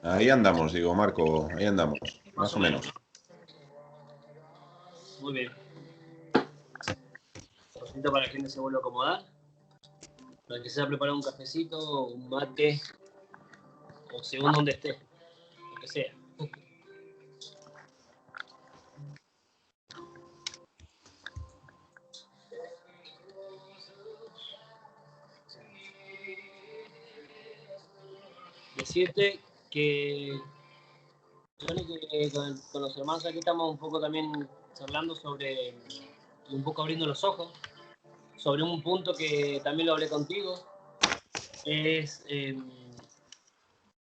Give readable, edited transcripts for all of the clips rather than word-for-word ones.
Ahí andamos, digo, Marco, ahí andamos, más o menos. ¿No? Muy bien. Un ratito para que la gente se vuelva a acomodar. Para que se haya preparado un cafecito, un mate, o según donde esté, lo que sea. Decirte que con los hermanos aquí estamos un poco también charlando sobre, y un poco abriendo los ojos, sobre un punto que también lo hablé contigo, es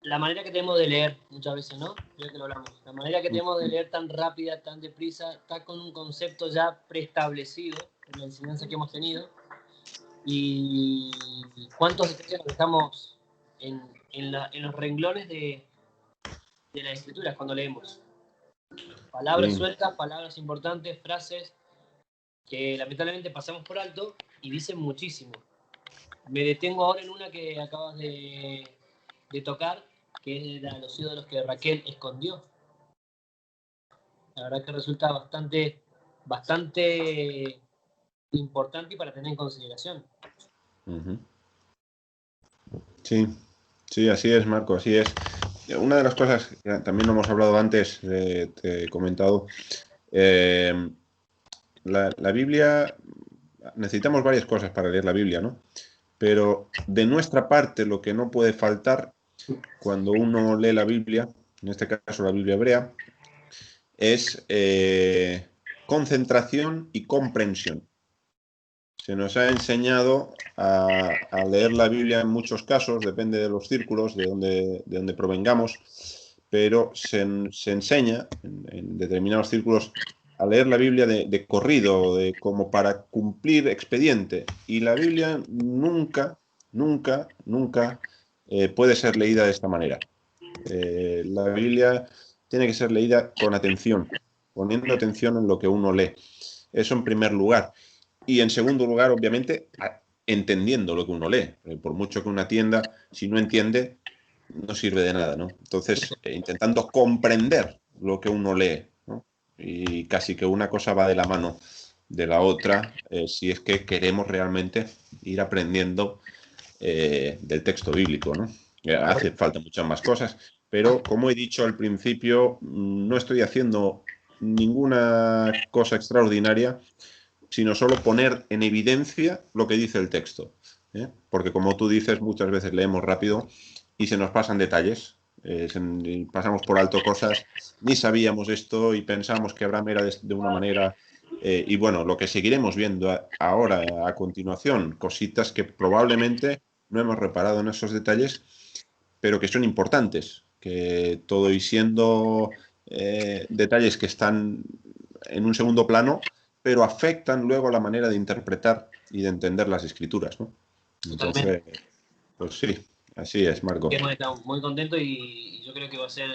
la manera que tenemos de leer muchas veces, ¿no? Ya que lo hablamos. La manera que tenemos de leer tan rápida, tan deprisa, está con un concepto ya preestablecido en la enseñanza que hemos tenido. Y cuántos detalles nos dejamos en los renglones de las escrituras cuando leemos. Palabras Sí, sueltas, palabras importantes, frases que lamentablemente pasamos por alto y dicen muchísimo. Me detengo ahora en una que acabas de tocar, que es los ídolos que Raquel escondió. La verdad que resulta bastante importante y para tener en consideración. sí, sí, así es, Marco, así es. Una de las cosas que también hemos hablado antes, te he comentado, la Biblia, necesitamos varias cosas para leer la Biblia, ¿no? Pero de nuestra parte lo que no puede faltar cuando uno lee la Biblia, en este caso la Biblia hebrea, es concentración y comprensión. Se nos ha enseñado a leer la Biblia en muchos casos, depende de los círculos, de donde provengamos, pero se enseña en determinados círculos a leer la Biblia de corrido, como para cumplir expediente. Y la Biblia nunca, nunca, nunca puede ser leída de esta manera. La Biblia tiene que ser leída con atención, poniendo atención en lo que uno lee. Eso en primer lugar. Y en segundo lugar, obviamente, entendiendo lo que uno lee. Por mucho que una atienda, si no entiende, no sirve de nada, ¿no? Entonces, intentando comprender lo que uno lee, ¿no? Y casi que una cosa va de la mano de la otra, si es que queremos realmente ir aprendiendo del texto bíblico, ¿no? Hace falta muchas más cosas, pero como he dicho al principio, no estoy haciendo ninguna cosa extraordinaria, sino solo poner en evidencia lo que dice el texto. Porque como tú dices, muchas veces leemos rápido y se nos pasan detalles, pasamos por alto cosas, ni sabíamos esto y pensamos que Abraham era de una manera, y bueno, lo que seguiremos viendo ahora a continuación, cositas que probablemente no hemos reparado en esos detalles, pero que son importantes, que todo y siendo detalles que están en un segundo plano, pero afectan luego la manera de interpretar y de entender las escrituras, ¿no? Entonces, Totalmente. pues sí, así es, Marco. Hemos estado muy contentos y yo creo que va a ser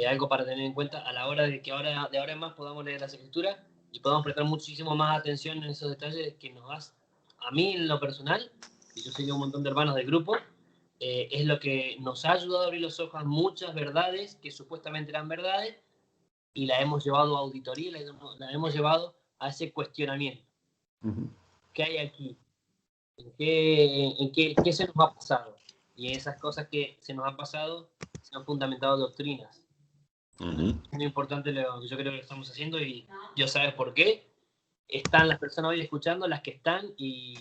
algo para tener en cuenta a la hora de que de ahora en más podamos leer las escrituras y podamos prestar muchísimo más atención en esos detalles que nos das. A mí en lo personal, y yo soy de un montón de hermanos del grupo, es lo que nos ha ayudado a abrir los ojos a muchas verdades que supuestamente eran verdades y la hemos llevado a auditoría, la hemos llevado a ese cuestionamiento. ¿Qué hay aquí? ¿Qué se nos ha pasado? Y esas cosas que se nos han pasado se han fundamentado doctrinas. Es muy importante lo que yo creo que estamos haciendo y Dios sabe por qué. Están las personas hoy escuchando, las que están, y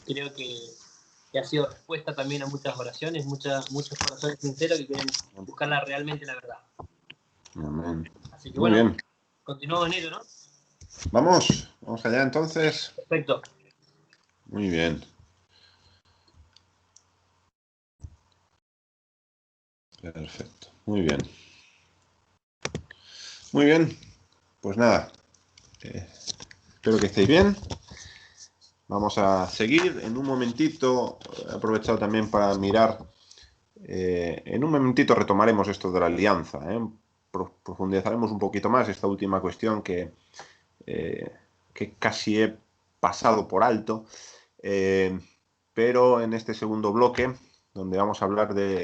creo que ha sido respuesta también a muchas oraciones, muchos corazones sinceros que quieren buscar realmente la verdad. Amén. Así que Muy bueno, bien. continuamos en ello, ¿no? Vamos allá entonces. Perfecto. Muy bien. Perfecto. Muy bien. Muy bien. Pues nada. Espero que estéis bien. Vamos a seguir. En un momentito, he aprovechado también para mirar. En un momentito retomaremos esto de la alianza. Profundizaremos un poquito más esta última cuestión que casi he pasado por alto. Pero en este segundo bloque donde vamos a hablar de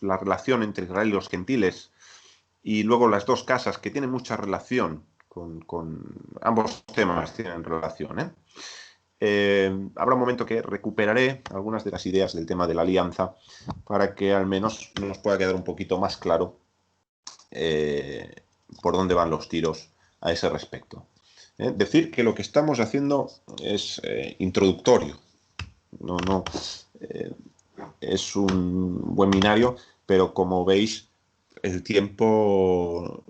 la relación entre Israel y los gentiles, y luego las dos casas, que tienen mucha relación con ambos temas, tienen relación, ¿eh? Habrá un momento que recuperaré algunas de las ideas del tema de la alianza para que al menos nos pueda quedar un poquito más claro por dónde van los tiros a ese respecto. Decir que lo que estamos haciendo es introductorio, no es un buen binario, pero como veis el tiempo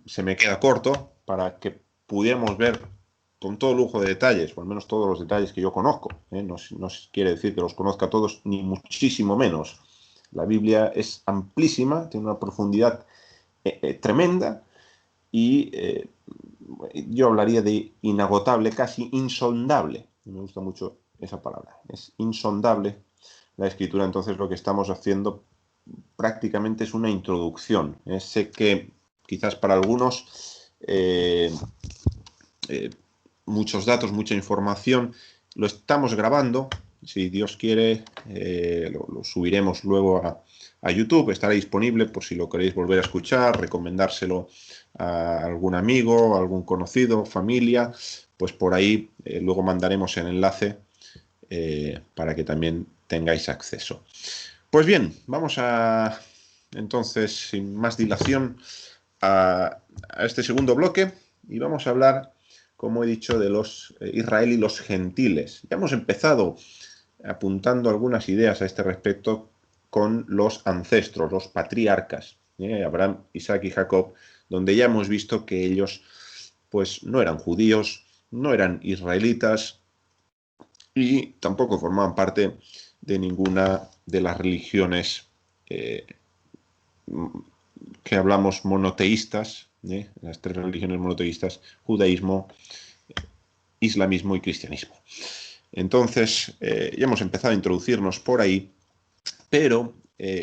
se me queda corto para que pudiéramos ver con todo lujo de detalles, o al menos todos los detalles que yo conozco. No quiere decir que los conozca todos, ni muchísimo menos. La Biblia es amplísima, tiene una profundidad tremenda, y yo hablaría de inagotable, casi insondable. Me gusta mucho esa palabra. Es insondable la Escritura. Entonces lo que estamos haciendo prácticamente es una introducción. Sé que quizás para algunos muchos datos, mucha información, lo estamos grabando. Si Dios quiere, lo subiremos luego a YouTube. Estará disponible por si lo queréis volver a escuchar, recomendárselo a algún amigo, a algún conocido, familia. Pues por ahí luego mandaremos el enlace para que también tengáis acceso. Pues bien, vamos a, entonces, sin más dilación, a este segundo bloque, y vamos a hablar, como he dicho, de los Israel y los gentiles. Ya hemos empezado apuntando algunas ideas a este respecto con los ancestros, los patriarcas, Abraham, Isaac y Jacob, donde ya hemos visto que ellos pues no eran judíos, no eran israelitas y tampoco formaban parte de ninguna de las religiones que hablamos monoteístas, las tres religiones monoteístas: judaísmo, islamismo y cristianismo. Entonces, ya hemos empezado a introducirnos por ahí, pero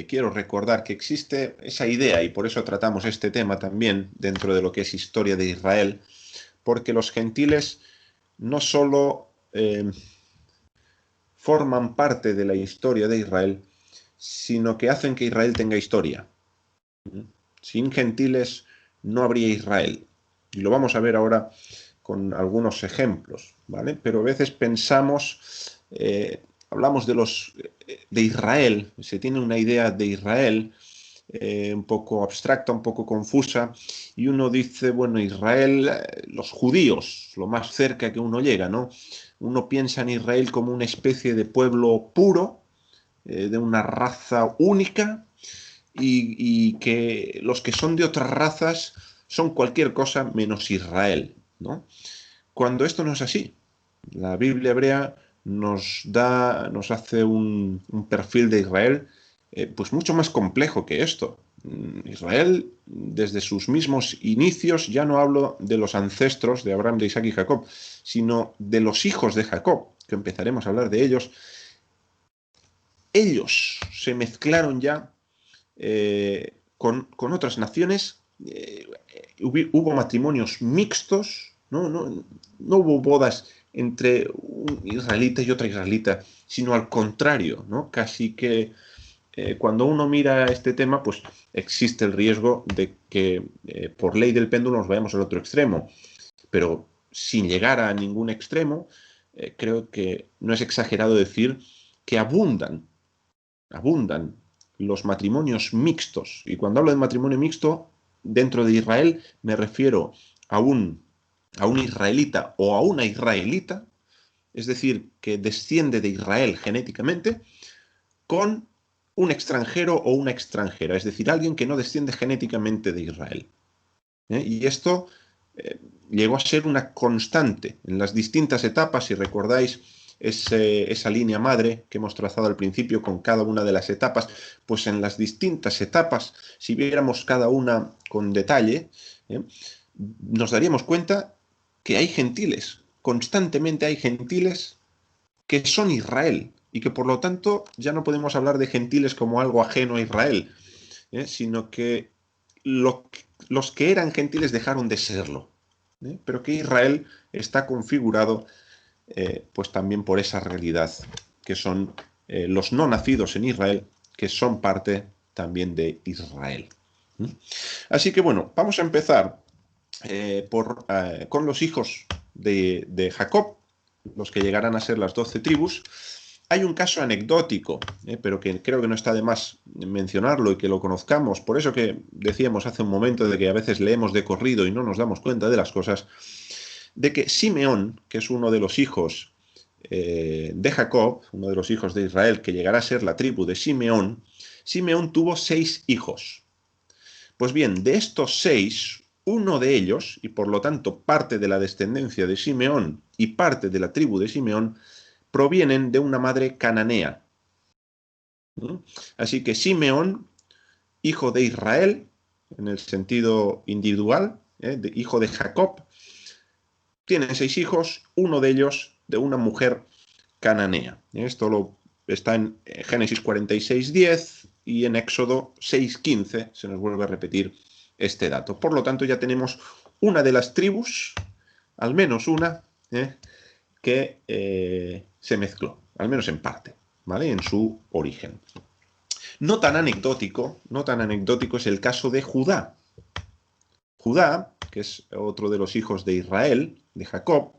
quiero recordar que existe esa idea, y por eso tratamos este tema también dentro de lo que es historia de Israel, porque los gentiles no solo forman parte de la historia de Israel, sino que hacen que Israel tenga historia. Sin gentiles no habría Israel. Y lo vamos a ver ahora con algunos ejemplos, ¿vale? Pero a veces pensamos, hablamos de Israel, se tiene una idea de Israel un poco abstracta, un poco confusa, y uno dice, bueno, Israel, los judíos, lo más cerca que uno llega, ¿no? Uno piensa en Israel como una especie de pueblo puro, de una raza única, y que los que son de otras razas son cualquier cosa menos Israel, ¿no? Cuando esto no es así. La Biblia hebrea nos hace un perfil de Israel pues mucho más complejo que esto. Israel, desde sus mismos inicios, ya no hablo de los ancestros de Abraham, de Isaac y Jacob, sino de los hijos de Jacob, que empezaremos a hablar de ellos. Ellos se mezclaron ya con otras naciones, hubo matrimonios mixtos, no hubo bodas entre un israelita y otra israelita, sino al contrario, ¿no? Casi que cuando uno mira este tema, pues existe el riesgo de que por ley del péndulo nos vayamos al otro extremo, pero sin llegar a ningún extremo, creo que no es exagerado decir que abundan los matrimonios mixtos. Y cuando hablo de matrimonio mixto, dentro de Israel me refiero a un israelita o a una israelita, es decir, que desciende de Israel genéticamente, con un extranjero o una extranjera, es decir, alguien que no desciende genéticamente de Israel. Y esto llegó a ser una constante en las distintas etapas. Si recordáis esa línea madre que hemos trazado al principio con cada una de las etapas, pues en las distintas etapas, si viéramos cada una con detalle, nos daríamos cuenta que hay gentiles, constantemente hay gentiles que son Israel, y que por lo tanto ya no podemos hablar de gentiles como algo ajeno a Israel, sino que los que eran gentiles dejaron de serlo, pero que Israel está configurado pues también por esa realidad, que son los no nacidos en Israel, que son parte también de Israel. Así que bueno, vamos a empezar con los hijos de Jacob, los que llegarán a ser las 12 tribus. Hay un caso anecdótico, pero que creo que no está de más mencionarlo y que lo conozcamos. Por eso que decíamos hace un momento de que a veces leemos de corrido y no nos damos cuenta de las cosas, de que Simeón, que es uno de los hijos de Jacob, uno de los hijos de Israel, que llegará a ser la tribu de Simeón, Simeón tuvo 6 hijos. Pues bien, de estos 6, uno de ellos, y por lo tanto parte de la descendencia de Simeón y parte de la tribu de Simeón, provienen de una madre cananea. Así que Simeón, hijo de Israel, en el sentido individual, hijo de Jacob, tiene 6 hijos, uno de ellos de una mujer cananea. Esto está en Génesis 46:10 y en Éxodo 6:15 se nos vuelve a repetir este dato. Por lo tanto, ya tenemos una de las tribus, al menos una, que se mezcló, al menos en parte, ¿vale? En su origen. No tan anecdótico es el caso de Judá. Judá, que es otro de los hijos de Israel, de Jacob,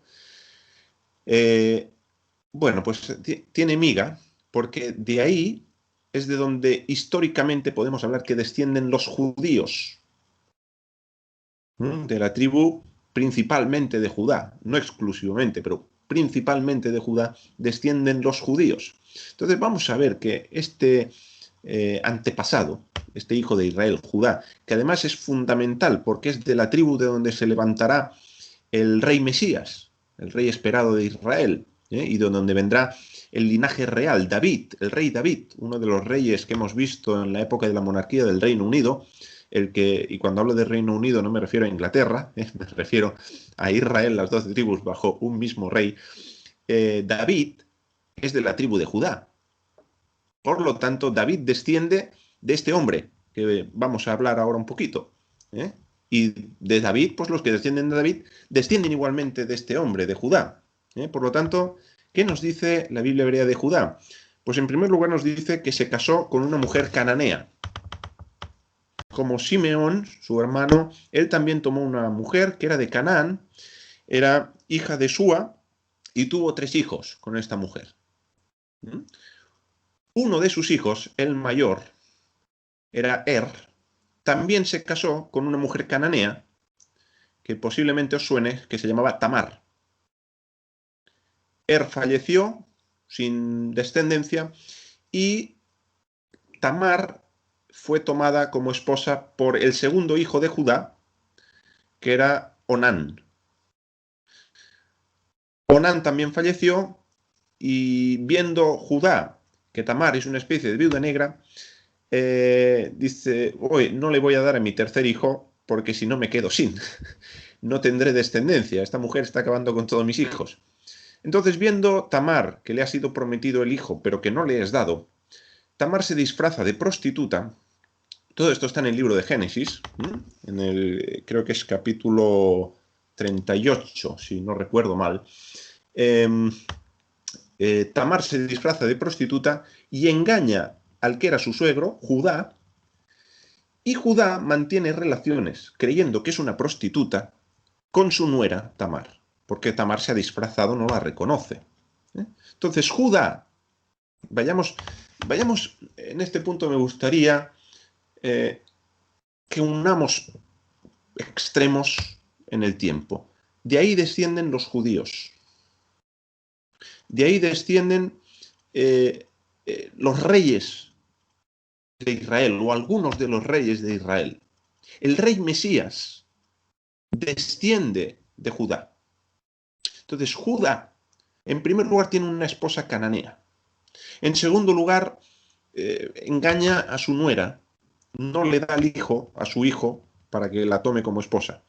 bueno, pues tiene miga, porque de ahí es de donde históricamente podemos hablar que descienden los judíos, de la tribu principalmente de Judá, no exclusivamente, pero principalmente de Judá descienden los judíos. Entonces vamos a ver que este antepasado, este hijo de Israel, Judá, que además es fundamental porque es de la tribu de donde se levantará el rey Mesías, el rey esperado de Israel, y de donde vendrá el linaje real, David, el rey David, uno de los reyes que hemos visto en la época de la monarquía del Reino Unido, y cuando hablo de Reino Unido no me refiero a Inglaterra, me refiero a Israel, las 12 tribus bajo un mismo rey. David es de la tribu de Judá. Por lo tanto, David desciende de este hombre, que vamos a hablar ahora un poquito. Y de David, pues los que descienden de David, descienden igualmente de este hombre, de Judá. Por lo tanto, ¿qué nos dice la Biblia hebrea de Judá? Pues en primer lugar nos dice que se casó con una mujer cananea. Como Simeón, su hermano, él también tomó una mujer que era de Canaán, era hija de Súa y tuvo 3 hijos con esta mujer. Uno de sus hijos, el mayor, era también se casó con una mujer cananea, que posiblemente os suene, que se llamaba Tamar. Falleció sin descendencia y Tamar fue tomada como esposa por el segundo hijo de Judá, que era Onán. Onán también falleció y viendo Judá que Tamar es una especie de viuda negra, dice, oye, no le voy a dar a mi tercer hijo porque si no me quedo sin. No tendré descendencia. Esta mujer está acabando con todos mis hijos. Entonces, viendo Tamar que le ha sido prometido el hijo, pero que no le es dado, Tamar se disfraza de prostituta. Todo esto está en el libro de Génesis, creo que es capítulo 38, si no recuerdo mal. Tamar se disfraza de prostituta y engaña al que era su suegro, Judá, y Judá mantiene relaciones, creyendo que es una prostituta, con su nuera, Tamar, porque Tamar se ha disfrazado, no la reconoce. Entonces, Judá, vayamos, en este punto me gustaría que unamos extremos en el tiempo. De ahí descienden los judíos. De ahí descienden los reyes de Israel, o algunos de los reyes de Israel. El rey Mesías desciende de Judá. Entonces, Judá, en primer lugar, tiene una esposa cananea. En segundo lugar, engaña a su nuera, no le da al hijo, a su hijo, para que la tome como esposa.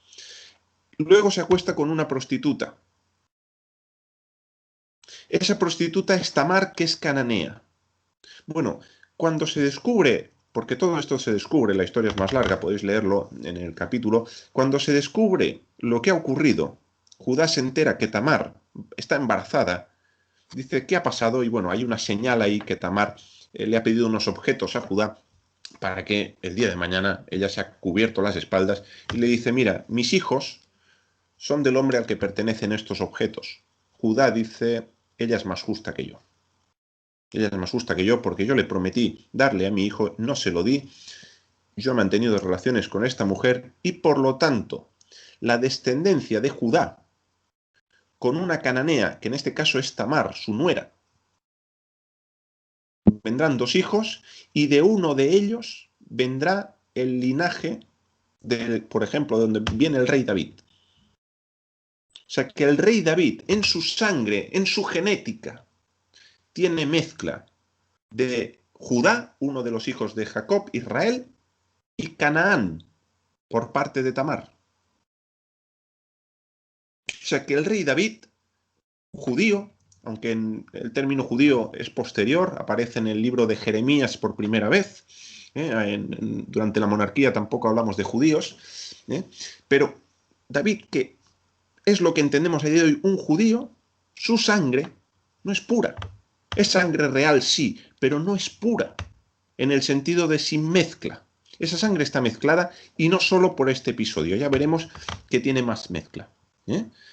Luego se acuesta con una prostituta. Esa prostituta es Tamar, que es cananea. Bueno, cuando se descubre, porque todo esto se descubre, la historia es más larga, podéis leerlo en el capítulo, cuando se descubre lo que ha ocurrido, Judá se entera que Tamar está embarazada, dice, ¿qué ha pasado? Y bueno, hay una señal ahí que Tamar le ha pedido unos objetos a Judá para que el día de mañana ella se ha cubierto las espaldas y le dice, mira, mis hijos son del hombre al que pertenecen estos objetos. Judá dice, ella es más justa que yo. Ella es más justa que yo porque yo le prometí darle a mi hijo, no se lo di, yo he mantenido relaciones con esta mujer y por lo tanto la descendencia de Judá con una cananea, que en este caso es Tamar, su nuera, vendrán 2 hijos y de uno de ellos vendrá el linaje, por ejemplo, de donde viene el rey David. O sea, que el rey David, en su sangre, en su genética, tiene mezcla de Judá, uno de los hijos de Jacob, Israel, y Canaán, por parte de Tamar. O sea, que el rey David, judío, aunque el término judío es posterior, aparece en el libro de Jeremías por primera vez, durante la monarquía tampoco hablamos de judíos, pero David, que es lo que entendemos a día de hoy un judío, su sangre no es pura. Es sangre real, sí, pero no es pura, en el sentido de sin mezcla. Esa sangre está mezclada y no solo por este episodio, ya veremos que tiene más mezcla.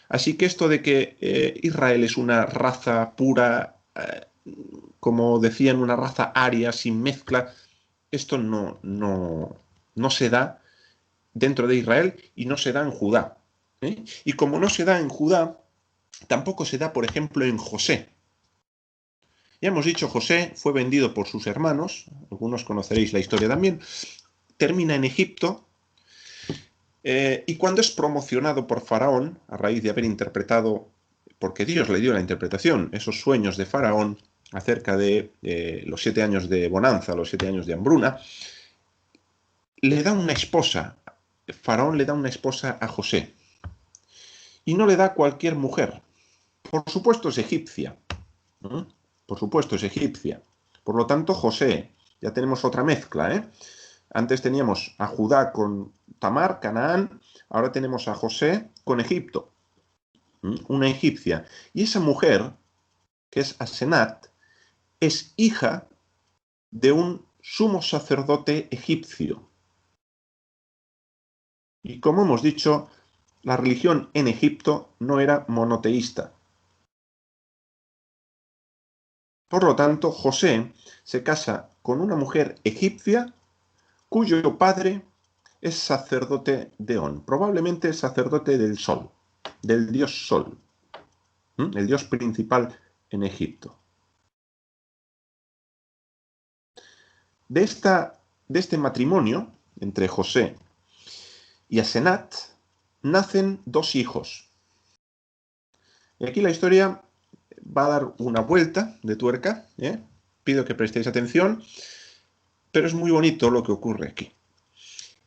Así que esto de que Israel es una raza pura, como decían, una raza aria, sin mezcla, esto no se da dentro de Israel y no se da en Judá. Y como no se da en Judá, tampoco se da, por ejemplo, en José. Ya hemos dicho, José fue vendido por sus hermanos, algunos conoceréis la historia también, termina en Egipto, y cuando es promocionado por Faraón, a raíz de haber interpretado, porque Dios le dio la interpretación, esos sueños de Faraón acerca de los 7 años de bonanza, los 7 años de hambruna, le da una esposa, Faraón le da una esposa a José, y no le da cualquier mujer, por supuesto es egipcia, por supuesto es egipcia, por lo tanto José, ya tenemos otra mezcla, Antes teníamos a Judá con Tamar, Canaán, ahora tenemos a José con Egipto, una egipcia. Y esa mujer, que es Asenat, es hija de un sumo sacerdote egipcio. Y como hemos dicho, la religión en Egipto no era monoteísta. Por lo tanto, José se casa con una mujer egipcia cuyo padre es sacerdote de On, probablemente sacerdote del sol, del dios Sol, el dios principal en Egipto. De este matrimonio entre José y Asenat nacen 2 hijos. Y aquí la historia va a dar una vuelta de tuerca, pido que prestéis atención, pero es muy bonito lo que ocurre aquí.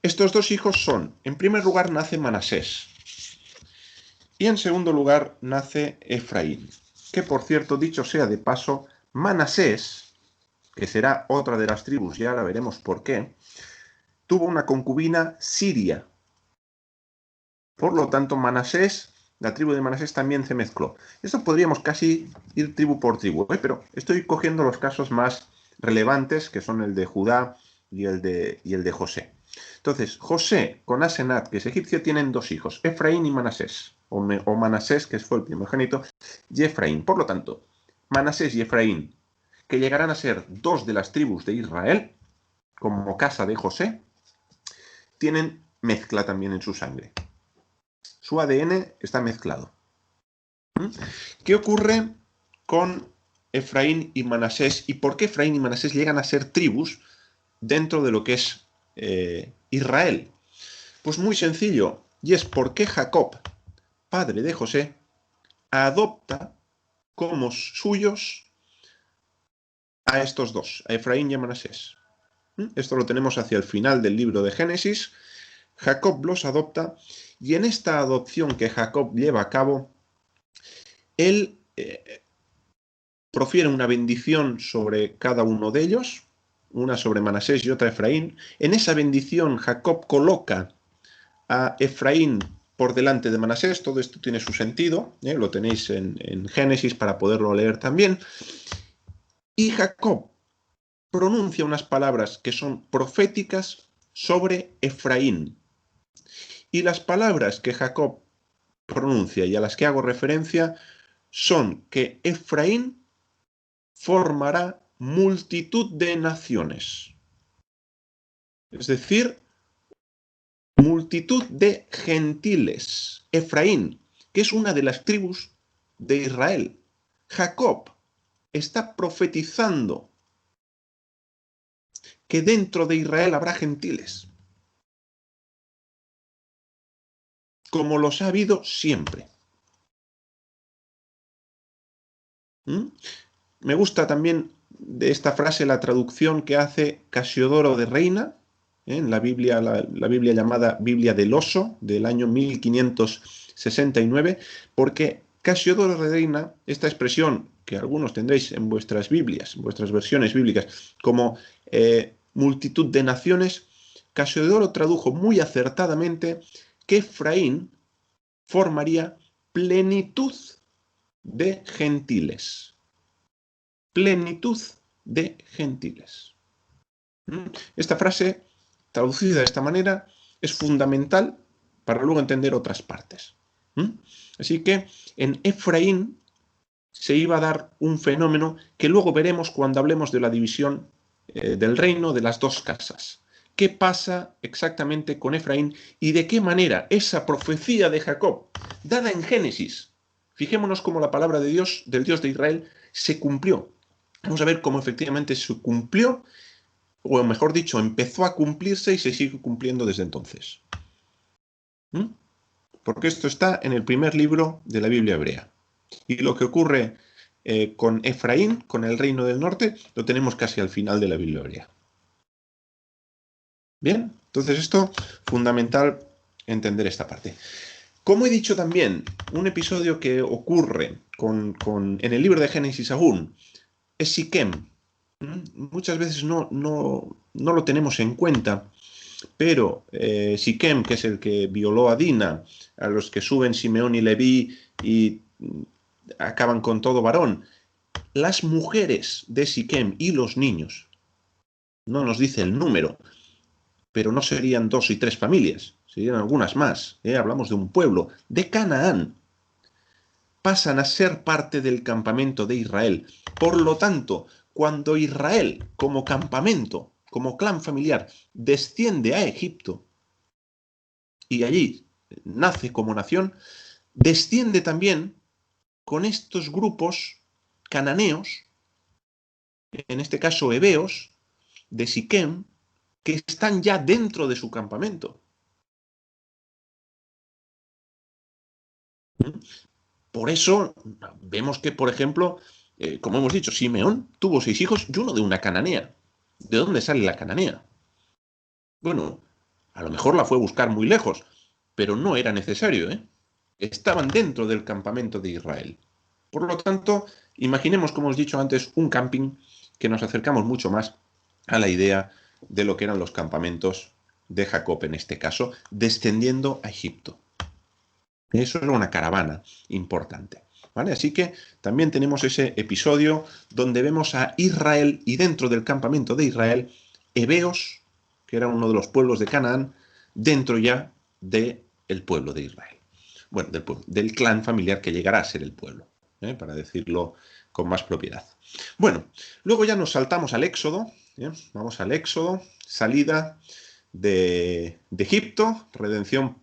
Estos 2 hijos son, en primer lugar nace Manasés, y en segundo lugar nace Efraín, que por cierto, dicho sea de paso, Manasés, que será otra de las tribus, y ahora veremos por qué, tuvo una concubina siria. Por lo tanto, Manasés, la tribu de Manasés también se mezcló. Esto podríamos casi ir tribu por tribu, pero estoy cogiendo los casos más relevantes, que son el de Judá y el de José. Entonces, José con Asenat, que es egipcio, tienen 2 hijos, Efraín y Manasés, o Manasés, que fue el primogénito, y Efraín. Por lo tanto, Manasés y Efraín, que llegarán a ser 2 de las tribus de Israel, como casa de José, tienen mezcla también en su sangre. Su ADN está mezclado. ¿Qué ocurre con Efraín y Manasés? ¿Y por qué Efraín y Manasés llegan a ser tribus dentro de lo que es Israel? Pues muy sencillo, y es porque Jacob, padre de José, adopta como suyos a estos 2, a Efraín y a Manasés. Esto lo tenemos hacia el final del libro de Génesis. Jacob los adopta y en esta adopción que Jacob lleva a cabo, él profiere una bendición sobre cada uno de ellos, una sobre Manasés y otra Efraín. En esa bendición Jacob coloca a Efraín por delante de Manasés. Todo esto tiene su sentido, lo tenéis en Génesis para poderlo leer también. Y Jacob pronuncia unas palabras que son proféticas sobre Efraín. Y las palabras que Jacob pronuncia y a las que hago referencia son que Efraín formará multitud de naciones. Es decir, multitud de gentiles. Efraín, que es una de las tribus de Israel. Jacob está profetizando que dentro de Israel habrá gentiles, como los ha habido siempre. Me gusta también de esta frase la traducción que hace Casiodoro de Reina, en la Biblia llamada Biblia del Oso, del año 1569, porque Casiodoro de Reina, esta expresión que algunos tendréis en vuestras Biblias, en vuestras versiones bíblicas, como multitud de naciones, Casiodoro tradujo muy acertadamente que Efraín formaría plenitud de gentiles. Plenitud de gentiles. Esta frase, traducida de esta manera, es fundamental para luego entender otras partes. Así que en Efraín se iba a dar un fenómeno que luego veremos cuando hablemos de la división del reino de las dos casas. ¿Qué pasa exactamente con Efraín y de qué manera esa profecía de Jacob, dada en Génesis, fijémonos cómo la palabra de Dios, del Dios de Israel, se cumplió? Vamos a ver cómo efectivamente se cumplió, o mejor dicho, empezó a cumplirse y se sigue cumpliendo desde entonces. Porque esto está en el primer libro de la Biblia hebrea. Y lo que ocurre con Efraín, con el reino del norte, lo tenemos casi al final de la Biblia hebrea. Bien, entonces esto es fundamental entender esta parte. Como he dicho también, un episodio que ocurre en el libro de Génesis aún es Siquem. Muchas veces no lo tenemos en cuenta, pero Siquem, que es el que violó a Dina, a los que suben Simeón y Leví y acaban con todo varón, las mujeres de Siquem y los niños, no nos dice el número, pero no serían 2 y 3 familias, serían algunas más. Hablamos de un pueblo, de Canaán. Pasan a ser parte del campamento de Israel. Por lo tanto, cuando Israel, como campamento, como clan familiar, desciende a Egipto y allí nace como nación, desciende también con estos grupos cananeos, en este caso heveos, de Siquem, que están ya dentro de su campamento. Por eso vemos que, por ejemplo, como hemos dicho, Simeón tuvo 6 hijos y uno de una cananea. ¿De dónde sale la cananea? Bueno, a lo mejor la fue a buscar muy lejos, pero no era necesario, Estaban dentro del campamento de Israel. Por lo tanto, imaginemos, como os he dicho antes, un camping que nos acercamos mucho más a la idea de lo que eran los campamentos de Jacob, en este caso, descendiendo a Egipto. Eso era una caravana importante, ¿vale? Así que también tenemos ese episodio donde vemos a Israel y dentro del campamento de Israel, heveos, que era uno de los pueblos de Canaán, dentro ya del pueblo de Israel. Bueno, del clan familiar que llegará a ser el pueblo, para decirlo con más propiedad. Bueno, luego ya nos saltamos al Éxodo, vamos al Éxodo, salida de Egipto, redención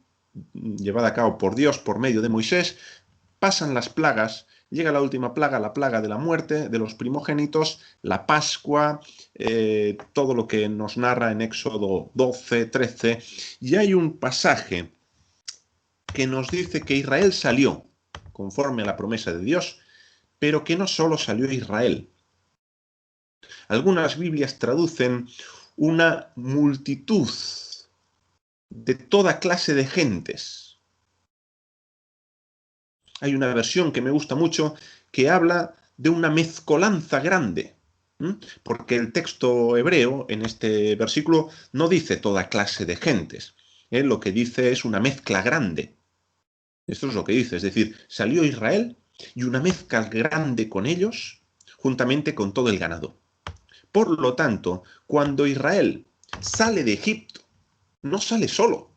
llevada a cabo por Dios por medio de Moisés, pasan las plagas, llega la última plaga, la plaga de la muerte de los primogénitos, la Pascua, todo lo que nos narra en Éxodo 12, 13, y hay un pasaje que nos dice que Israel salió conforme a la promesa de Dios, pero que no solo salió Israel. Algunas Biblias traducen una multitud de toda clase de gentes. Hay una versión que me gusta mucho que habla de una mezcolanza grande, porque el texto hebreo en este versículo no dice toda clase de gentes, lo que dice es una mezcla grande. Esto es lo que dice, es decir, salió Israel y una mezcla grande con ellos, juntamente con todo el ganado. Por lo tanto, cuando Israel sale de Egipto, no sale solo.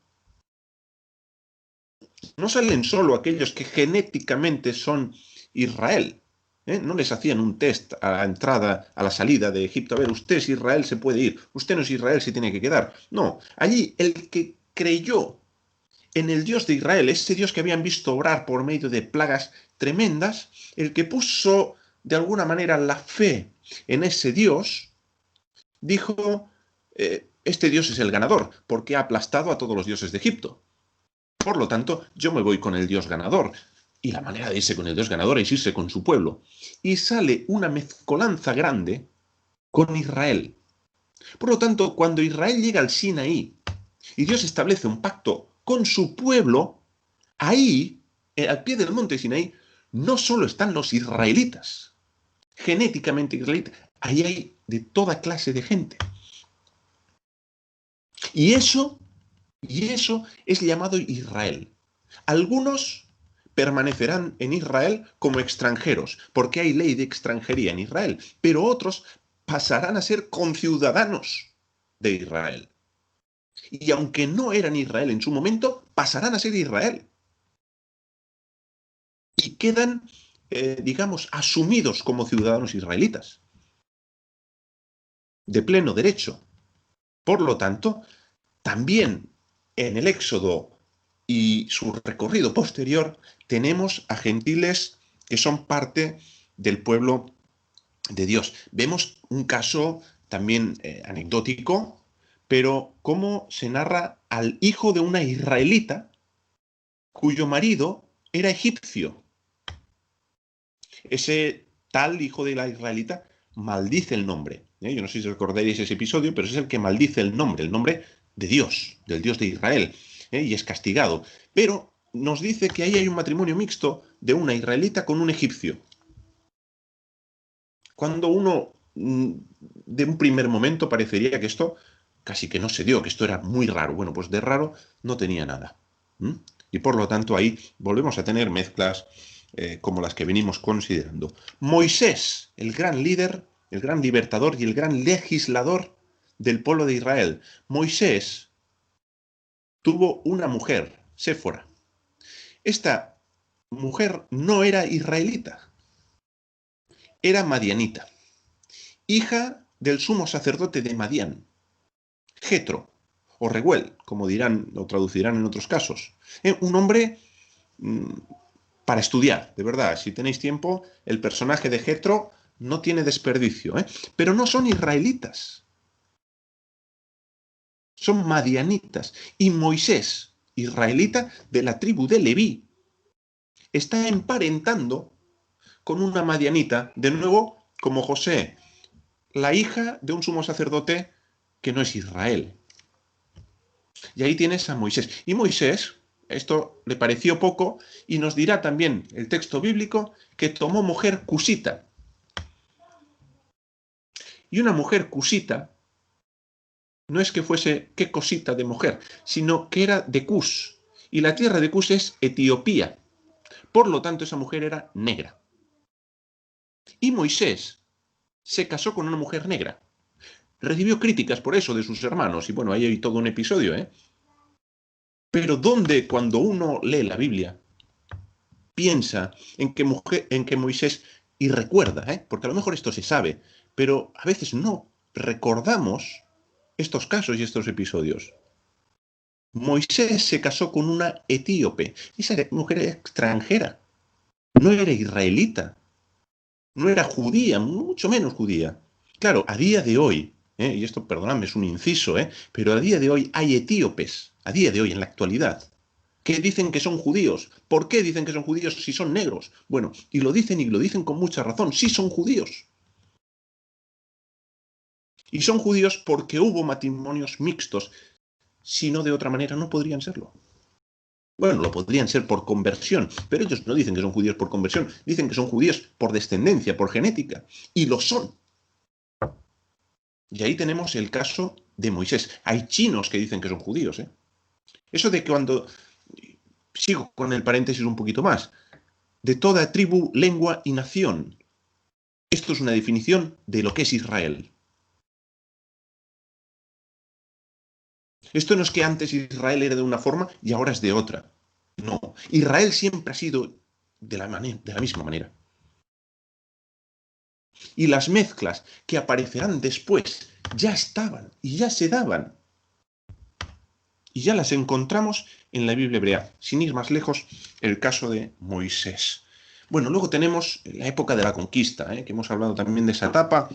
No salen solo aquellos que genéticamente son Israel. No les hacían un test a la entrada, a la salida de Egipto. A ver, usted es Israel, se puede ir. Usted no es Israel, se tiene que quedar. No, allí el que creyó en el Dios de Israel, ese Dios que habían visto obrar por medio de plagas tremendas, el que puso de alguna manera la fe en ese Dios, dijo, este Dios es el ganador, porque ha aplastado a todos los dioses de Egipto. Por lo tanto, yo me voy con el Dios ganador. Y la manera de irse con el Dios ganador es irse con su pueblo. Y sale una mezcolanza grande con Israel. Por lo tanto, cuando Israel llega al Sinaí y Dios establece un pacto con su pueblo, ahí, al pie del monte Sinaí, no solo están los israelitas, genéticamente israelitas, ahí hay de toda clase de gente. Y eso es llamado Israel. Algunos permanecerán en Israel como extranjeros, porque hay ley de extranjería en Israel, pero otros pasarán a ser conciudadanos de Israel. Y aunque no eran Israel en su momento, pasarán a ser Israel. Y quedan, digamos, asumidos como ciudadanos israelitas, de pleno derecho. Por lo tanto, también en el Éxodo y su recorrido posterior tenemos a gentiles que son parte del pueblo de Dios. Vemos un caso también anecdótico, pero cómo se narra al hijo de una israelita cuyo marido era egipcio. Ese tal hijo de la israelita maldice el nombre. Yo no sé si recordaréis ese episodio, pero es el que maldice el nombre de Dios, del Dios de Israel, y es castigado. Pero nos dice que ahí hay un matrimonio mixto de una israelita con un egipcio. Cuando uno, de un primer momento, parecería que esto casi que no se dio, que esto era muy raro. Bueno, pues de raro no tenía nada. Y por lo tanto ahí volvemos a tener mezclas como las que venimos considerando. Moisés, el gran líder, el gran libertador y el gran legislador del pueblo de Israel. Moisés tuvo una mujer, Séfora. Esta mujer no era israelita, era madianita, hija del sumo sacerdote de Madián, Jetro, o Reguel, como dirán o traducirán en otros casos. Un hombre para estudiar, de verdad. Si tenéis tiempo, el personaje de Jetro no tiene desperdicio, pero no son israelitas, son madianitas. Y Moisés, israelita de la tribu de Leví, está emparentando con una madianita, de nuevo, como José, la hija de un sumo sacerdote que no es Israel. Y ahí tienes a Moisés. Y Moisés, esto le pareció poco, y nos dirá también el texto bíblico que tomó mujer cusita. Y una mujer cusita no es que fuese qué cosita de mujer, sino que era de Cus. Y la tierra de Cus es Etiopía. Por lo tanto, esa mujer era negra. Y Moisés se casó con una mujer negra. Recibió críticas por eso de sus hermanos. Y bueno, ahí hay todo un episodio, Pero ¿dónde, cuando uno lee la Biblia, piensa en que Moisés, y recuerda, porque a lo mejor esto se sabe, pero a veces no recordamos estos casos y estos episodios? Moisés se casó con una etíope. Esa mujer era extranjera, no era israelita, no era judía, mucho menos judía. Claro, a día de hoy, y esto, perdonadme, es un inciso, pero a día de hoy hay etíopes, a día de hoy, en la actualidad, que dicen que son judíos. ¿Por qué dicen que son judíos si son negros? Bueno, y lo dicen con mucha razón, sí son judíos. Y son judíos porque hubo matrimonios mixtos, si no de otra manera no podrían serlo. Bueno, lo podrían ser por conversión, pero ellos no dicen que son judíos por conversión, dicen que son judíos por descendencia, por genética, y lo son. Y ahí tenemos el caso de Moisés. Hay chinos que dicen que son judíos, Eso de que cuando... Sigo con el paréntesis un poquito más. De toda tribu, lengua y nación. Esto es una definición de lo que es Israel. Esto no es que antes Israel era de una forma y ahora es de otra. No, Israel siempre ha sido de la misma manera. Y las mezclas que aparecerán después ya estaban y ya se daban. Y ya las encontramos en la Biblia hebrea. Sin ir más lejos, el caso de Moisés. Bueno, luego tenemos la época de la conquista, que hemos hablado también de esa etapa.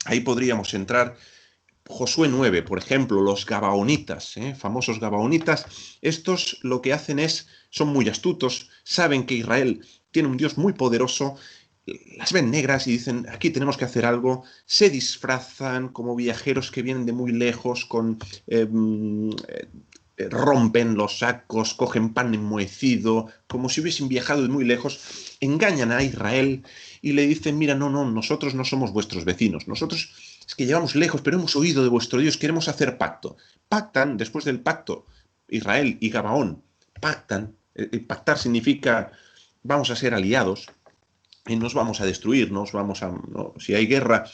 Ahí podríamos entrar. Josué 9, por ejemplo, los gabaonitas, famosos gabaonitas, estos lo que hacen son muy astutos, saben que Israel tiene un Dios muy poderoso, las ven negras y dicen, aquí tenemos que hacer algo, se disfrazan como viajeros que vienen de muy lejos, rompen los sacos, cogen pan enmohecido, como si hubiesen viajado de muy lejos, engañan a Israel y le dicen, mira, no, nosotros no somos vuestros vecinos, nosotros es que llevamos lejos, pero hemos oído de vuestro Dios, queremos hacer pacto. Pactan, después del pacto, Israel y Gabaón pactan. Pactar significa vamos a ser aliados y nos vamos a destruir, si hay guerra,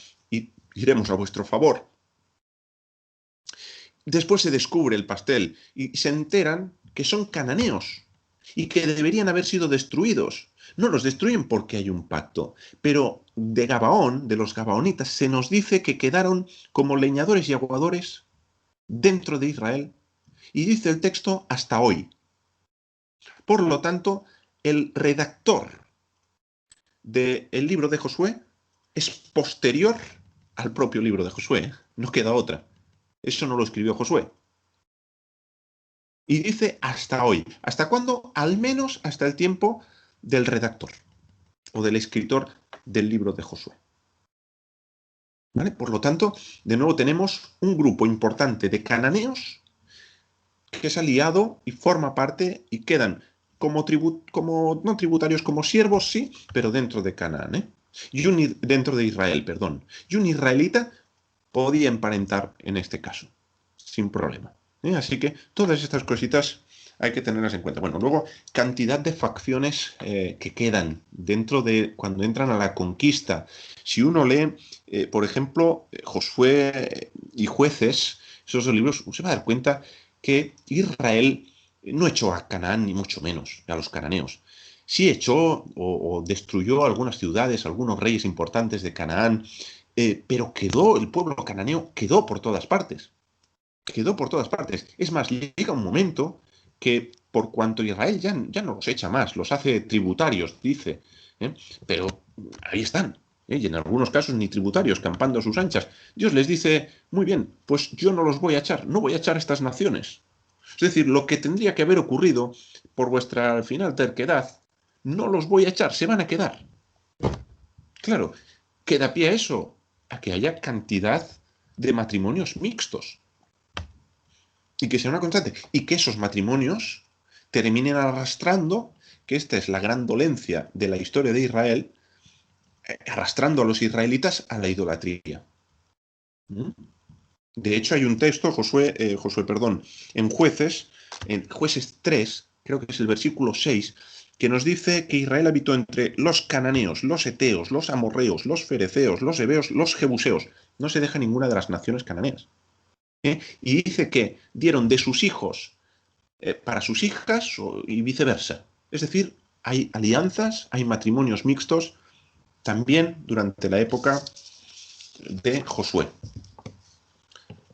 iremos a vuestro favor. Después se descubre el pastel y se enteran que son cananeos y que deberían haber sido destruidos. No los destruyen porque hay un pacto, pero de Gabaón, de los gabaonitas, se nos dice que quedaron como leñadores y aguadores dentro de Israel, y dice el texto hasta hoy. Por lo tanto, el redactor del libro de Josué es posterior al propio libro de Josué, no queda otra. Eso no lo escribió Josué. Y dice hasta hoy. ¿Hasta cuándo? Al menos hasta el tiempo del redactor o del escritor del libro de Josué. ¿Vale? Por lo tanto, de nuevo tenemos un grupo importante de cananeos que es aliado y forma parte y quedan como no tributarios, como siervos, sí, pero dentro de Canaán, dentro de Israel, perdón. Y un israelita podía emparentar en este caso, sin problema. Así que todas estas cositas hay que tenerlas en cuenta. Bueno, luego, cantidad de facciones que quedan dentro de cuando entran a la conquista. Si uno lee, por ejemplo, Josué y Jueces, esos dos libros, se va a dar cuenta que Israel no echó a Canaán, ni mucho menos a los cananeos. Sí echó o destruyó algunas ciudades, algunos reyes importantes de Canaán, pero el pueblo cananeo quedó por todas partes. Quedó por todas partes. Es más, llega un momento que por cuanto Israel ya no los echa más, los hace tributarios, dice, pero ahí están. Y en algunos casos ni tributarios, campando a sus anchas. Dios les dice, muy bien, pues yo no los voy a echar, no voy a echar a estas naciones. Es decir, lo que tendría que haber ocurrido por vuestra al final terquedad, no los voy a echar, se van a quedar. Claro, queda pie a eso, a que haya cantidad de matrimonios mixtos. Y que sea una constante. Y que esos matrimonios terminen arrastrando, que esta es la gran dolencia de la historia de Israel, arrastrando a los israelitas a la idolatría. De hecho, hay un texto, en Jueces 3, creo que es el versículo 6, que nos dice que Israel habitó entre los cananeos, los eteos, los amorreos, los fereceos, los heveos, los jebuseos. No se deja ninguna de las naciones cananeas. Y dice que dieron de sus hijos para sus hijas y viceversa. Es decir, hay alianzas, hay matrimonios mixtos también durante la época de Josué.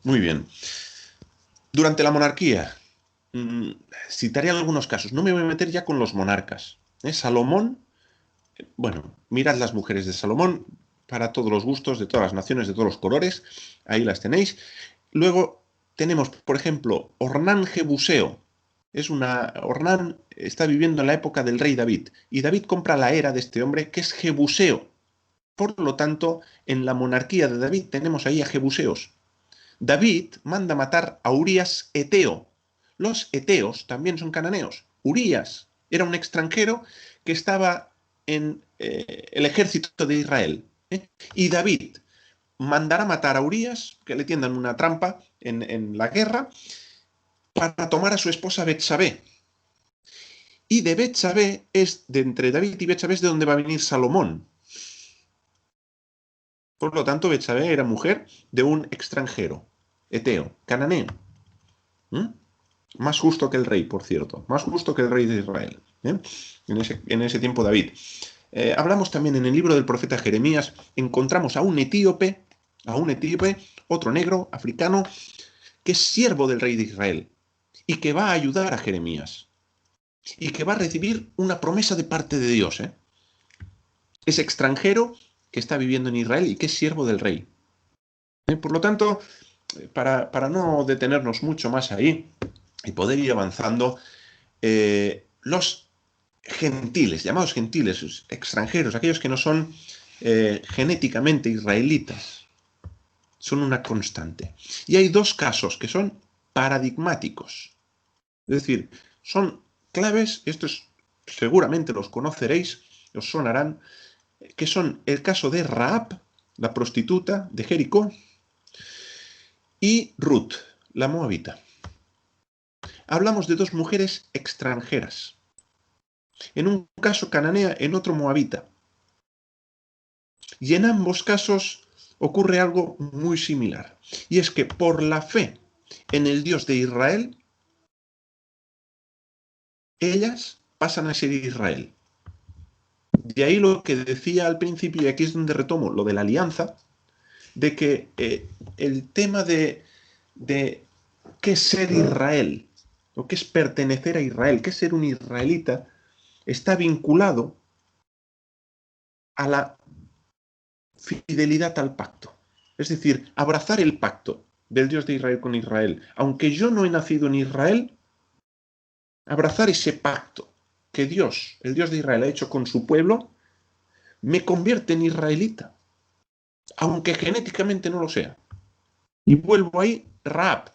Muy bien. Durante la monarquía, citaré algunos casos. No me voy a meter ya con los monarcas. Salomón, bueno, mirad las mujeres de Salomón, para todos los gustos, de todas las naciones, de todos los colores. Ahí las tenéis. Luego tenemos, por ejemplo, Ornán Jebuseo. Ornán está viviendo en la época del rey David. Y David compra la era de este hombre, que es Jebuseo. Por lo tanto, en la monarquía de David tenemos ahí a Jebuseos. David manda matar a Urías eteo. Los eteos también son cananeos. Urías era un extranjero que estaba en el ejército de Israel. Y David mandará matar a Urías, que le tiendan una trampa en la guerra, para tomar a su esposa Betsabé. Y de Betsabé de entre David y Betsabé es de donde va a venir Salomón. Por lo tanto, Betsabé era mujer de un extranjero, eteo, cananeo. ¿Mm? Más justo que el rey, por cierto. Más justo que el rey de Israel. En ese tiempo David. Hablamos también en el libro del profeta Jeremías, encontramos a un etíope, otro negro, africano, que es siervo del rey de Israel y que va a ayudar a Jeremías y que va a recibir una promesa de parte de Dios. Es extranjero que está viviendo en Israel y que es siervo del rey. Por lo tanto, para no detenernos mucho más ahí y poder ir avanzando, los gentiles, llamados gentiles, extranjeros, aquellos que no son genéticamente israelitas, son una constante. Y hay dos casos que son paradigmáticos. Es decir, son claves, estos seguramente los conoceréis, os sonarán, que son el caso de Rahab, la prostituta de Jericó, y Ruth, la moabita. Hablamos de dos mujeres extranjeras. En un caso cananea, en otro moabita. Y en ambos casos ocurre algo muy similar. Y es que por la fe en el Dios de Israel, ellas pasan a ser Israel. De ahí lo que decía al principio, y aquí es donde retomo lo de la alianza, de que el tema de qué es ser Israel, o qué es pertenecer a Israel, qué es ser un israelita, está vinculado a la fidelidad al pacto. Es decir, abrazar el pacto del Dios de Israel con Israel. Aunque yo no he nacido en Israel, abrazar ese pacto que Dios, el Dios de Israel, ha hecho con su pueblo, me convierte en israelita, aunque genéticamente no lo sea. Y vuelvo ahí, Rahab,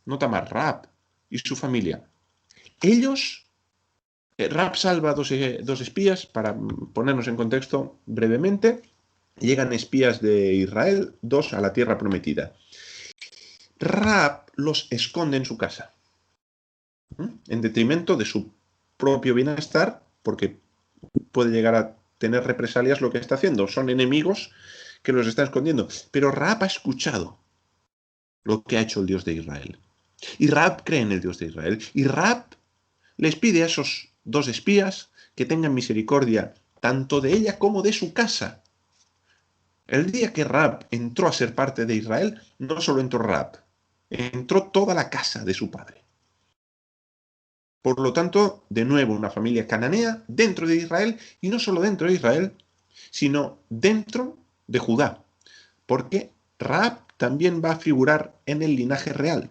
no Tamar, Rahab y su familia. Ellos, Rahab salva a dos espías, para ponernos en contexto brevemente, llegan espías de Israel, dos a la tierra prometida. Rahab los esconde en su casa, en detrimento de su propio bienestar, porque puede llegar a tener represalias lo que está haciendo. Son enemigos que los están escondiendo. Pero Rahab ha escuchado lo que ha hecho el Dios de Israel. Y Rahab cree en el Dios de Israel. Y Rahab les pide a esos dos espías que tengan misericordia tanto de ella como de su casa. El día que Rahab entró a ser parte de Israel, no solo entró Rahab, entró toda la casa de su padre. Por lo tanto, de nuevo, una familia cananea dentro de Israel, y no solo dentro de Israel, sino dentro de Judá, porque Rahab también va a figurar en el linaje real.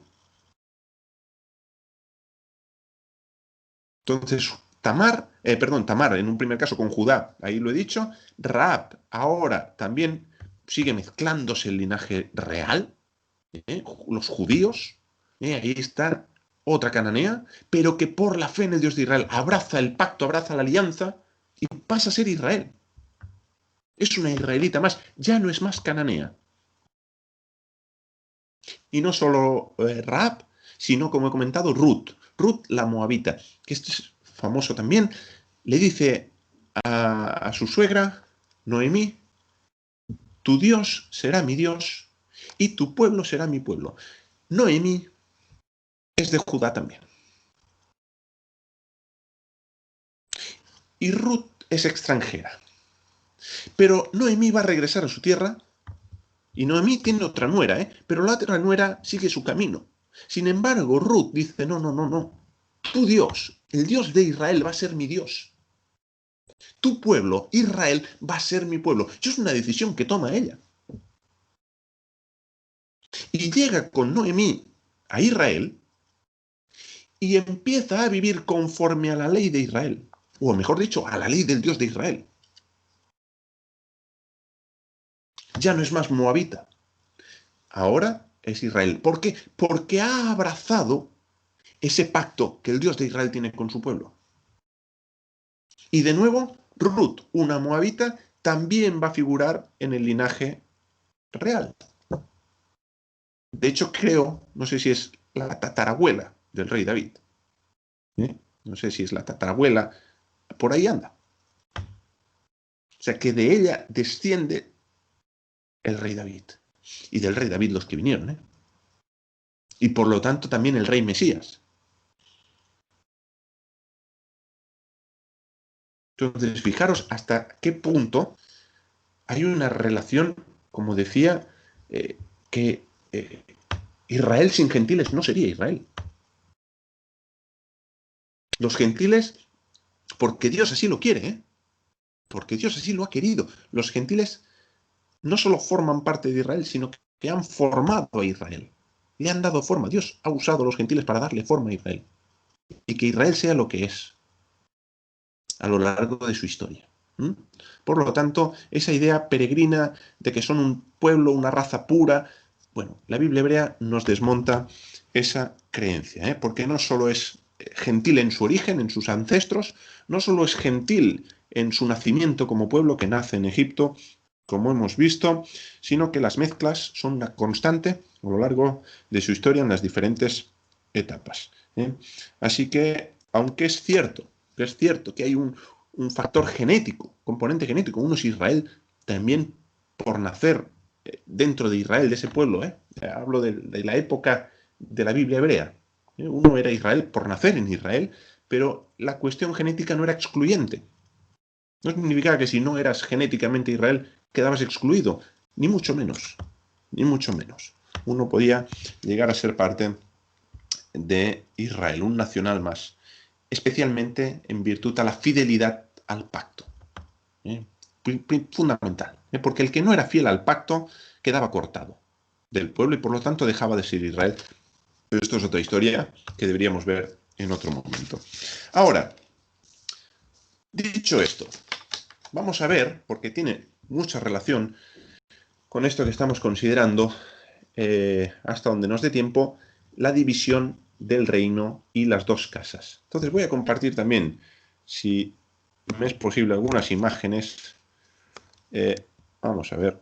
Entonces, Tamar en un primer caso con Judá, ahí lo he dicho, Rahab ahora también sigue mezclándose el linaje real, los judíos, ahí está otra cananea, pero que por la fe en el Dios de Israel abraza el pacto, abraza la alianza y pasa a ser Israel. Es una israelita más, ya no es más cananea. Y no solo Rahab, sino, como he comentado, Ruth la moabita, que este es famoso también, le dice a su suegra, Noemí, tu Dios será mi Dios y tu pueblo será mi pueblo. Noemí es de Judá también. Y Ruth es extranjera. Pero Noemí va a regresar a su tierra y Noemí tiene otra nuera, pero la otra nuera sigue su camino. Sin embargo, Ruth dice, no, no, no, no. Tu Dios, el Dios de Israel, va a ser mi Dios. Tu pueblo, Israel, va a ser mi pueblo. Eso es una decisión que toma ella. Y llega con Noemí a Israel y empieza a vivir conforme a la ley de Israel. O mejor dicho, a la ley del Dios de Israel. Ya no es más moabita. Ahora es Israel. ¿Por qué? Porque ha abrazado ese pacto que el Dios de Israel tiene con su pueblo. Y de nuevo, Ruth, una moabita, también va a figurar en el linaje real. De hecho, creo, no sé si es la tatarabuela del rey David. No sé si es la tatarabuela, por ahí anda. O sea, que de ella desciende el rey David. Y del rey David los que vinieron. y por lo tanto también el rey Mesías. Entonces, fijaros hasta qué punto hay una relación, como decía, que Israel sin gentiles no sería Israel. Los gentiles, porque Dios así lo quiere, porque Dios así lo ha querido. Los gentiles no solo forman parte de Israel, sino que han formado a Israel. Le han dado forma. Dios ha usado a los gentiles para darle forma a Israel. Y que Israel sea lo que es a lo largo de su historia. Por lo tanto, esa idea peregrina de que son un pueblo, una raza pura, bueno, la Biblia hebrea nos desmonta esa creencia, porque no solo es gentil en su origen, en sus ancestros, no solo es gentil en su nacimiento como pueblo que nace en Egipto, como hemos visto, sino que las mezclas son una constante a lo largo de su historia en las diferentes etapas. Así que, aunque es cierto que hay un factor genético, componente genético, uno es Israel, también por nacer dentro de Israel, de ese pueblo, hablo de la época de la Biblia hebrea, uno era Israel por nacer en Israel, pero la cuestión genética no era excluyente. No significaba que si no eras genéticamente Israel quedabas excluido, ni mucho menos, ni mucho menos. Uno podía llegar a ser parte de Israel, un nacional más, especialmente en virtud a la fidelidad al pacto. Fundamental, porque el que no era fiel al pacto quedaba cortado del pueblo y por lo tanto dejaba de ser Israel. Pero esto es otra historia que deberíamos ver en otro momento. Ahora, dicho esto, vamos a ver, porque tiene mucha relación con esto que estamos considerando, hasta donde nos dé tiempo, la división del reino y las dos casas. Entonces voy a compartir también, si me es posible, algunas imágenes. Vamos a ver.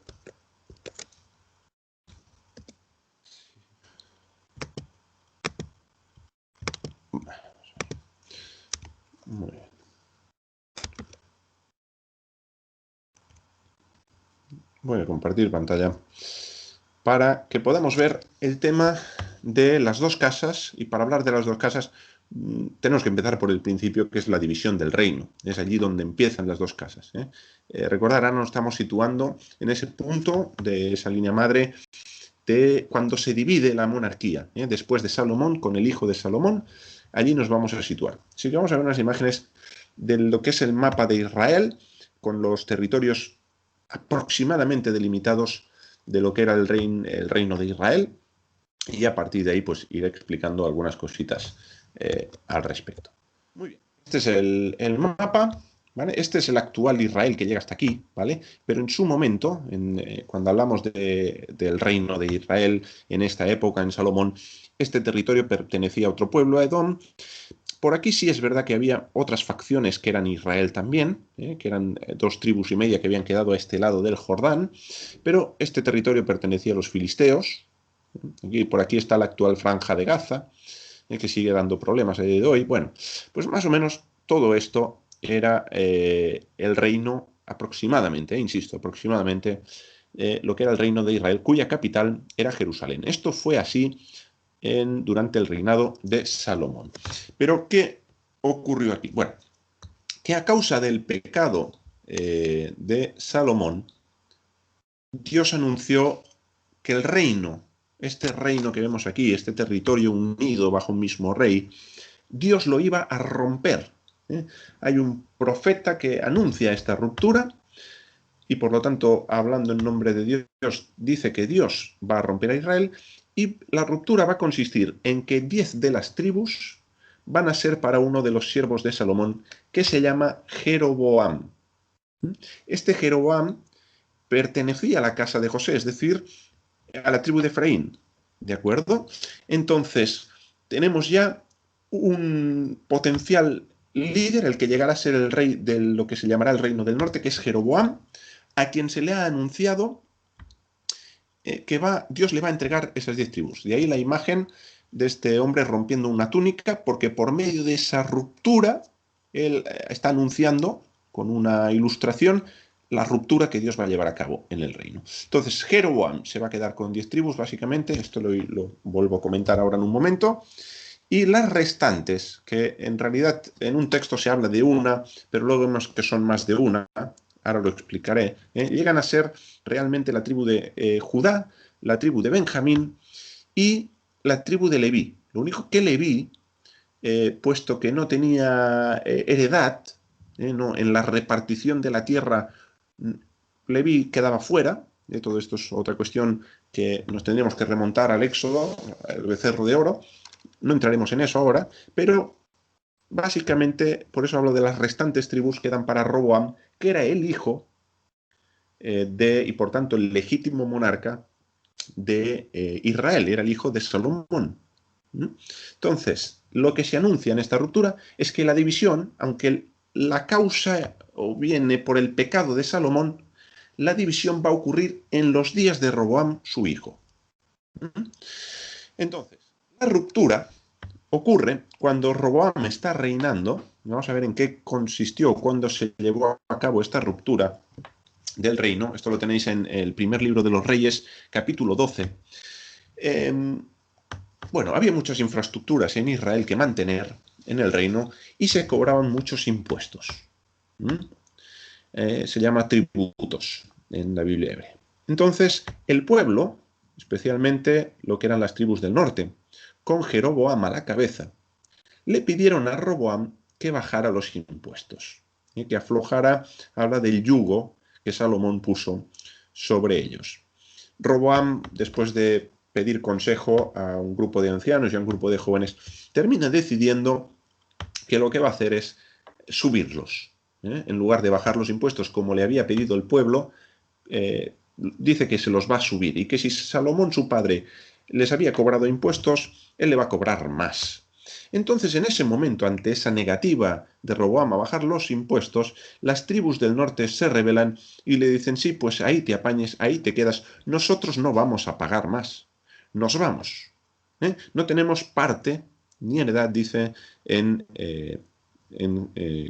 Muy bien. Voy a compartir pantalla para que podamos ver el tema de las dos casas, y para hablar de las dos casas tenemos que empezar por el principio, que es la división del reino. Es allí donde empiezan las dos casas. Recordar, ahora nos estamos situando en ese punto de esa línea madre de cuando se divide la monarquía, después de Salomón, con el hijo de Salomón, allí nos vamos a situar. Así que vamos a ver unas imágenes de lo que es el mapa de Israel, con los territorios aproximadamente delimitados de lo que era el reino de Israel, y a partir de ahí pues iré explicando algunas cositas al respecto. Muy bien, este es el mapa, ¿vale? Este es el actual Israel que llega hasta aquí, ¿vale? Pero en su momento, cuando hablamos del reino de Israel en esta época, en Salomón, este territorio pertenecía a otro pueblo, a Edom. Por aquí sí es verdad que había otras facciones que eran Israel también, que eran 2 tribus y media que habían quedado a este lado del Jordán, pero este territorio pertenecía a los filisteos. Por aquí está la actual franja de Gaza, que sigue dando problemas a día de hoy. Bueno, pues más o menos todo esto era el reino aproximadamente, insisto, aproximadamente lo que era el reino de Israel, cuya capital era Jerusalén. Esto fue así durante el reinado de Salomón. Pero, ¿qué ocurrió aquí? Bueno, que a causa del pecado de Salomón, Dios anunció que el reino, este reino que vemos aquí, este territorio unido bajo un mismo rey, Dios lo iba a romper. Hay un profeta que anuncia esta ruptura y por lo tanto, hablando en nombre de Dios, dice que Dios va a romper a Israel, y la ruptura va a consistir en que 10 de las tribus van a ser para uno de los siervos de Salomón, que se llama Jeroboam. Este Jeroboam pertenecía a la casa de José, es decir, a la tribu de Efraín, ¿de acuerdo? Entonces, tenemos ya un potencial líder, el que llegará a ser el rey de lo que se llamará el reino del norte, que es Jeroboam, a quien se le ha anunciado que Dios le va a entregar esas 10 tribus. De ahí la imagen de este hombre rompiendo una túnica, porque por medio de esa ruptura, él está anunciando con una ilustración la ruptura que Dios va a llevar a cabo en el reino. Entonces, Jeroboam se va a quedar con 10 tribus, básicamente, esto lo vuelvo a comentar ahora en un momento, y las restantes, que en realidad en un texto se habla de una, pero luego vemos que son más de una, ahora lo explicaré, llegan a ser realmente la tribu de Judá, la tribu de Benjamín y la tribu de Leví. Lo único que Leví, puesto que no tenía heredad, no, en la repartición de la tierra, Leví quedaba fuera. Todo esto es otra cuestión que nos tendríamos que remontar al Éxodo, al becerro de oro. No entraremos en eso ahora, pero básicamente, por eso hablo de las restantes tribus, quedan para Roboam, que era el hijo y por tanto el legítimo monarca de Israel, era el hijo de Salomón. Entonces, lo que se anuncia en esta ruptura es que la división, aunque la causa viene por el pecado de Salomón, la división va a ocurrir en los días de Roboam, su hijo. Entonces, la ruptura ocurre cuando Roboam está reinando. Vamos a ver en qué consistió, cuándo se llevó a cabo esta ruptura del reino. Esto lo tenéis en el primer libro de los Reyes, capítulo 12. Bueno, había muchas infraestructuras en Israel que mantener en el reino y se cobraban muchos impuestos. Se llama tributos en la Biblia hebrea. Entonces, el pueblo, especialmente lo que eran las tribus del norte, con Jeroboam a la cabeza, le pidieron a Roboam que bajara los impuestos, que aflojara, habla del yugo que Salomón puso sobre ellos. Roboam, después de pedir consejo a un grupo de ancianos y a un grupo de jóvenes, termina decidiendo que lo que va a hacer es subirlos. En lugar de bajar los impuestos como le había pedido el pueblo, dice que se los va a subir y que si Salomón, su padre, les había cobrado impuestos, él le va a cobrar más. Entonces, en ese momento, ante esa negativa de Roboam a bajar los impuestos, las tribus del norte se rebelan y le dicen, sí, pues ahí te apañes, ahí te quedas, nosotros no vamos a pagar más, nos vamos. No tenemos parte ni heredad, dice,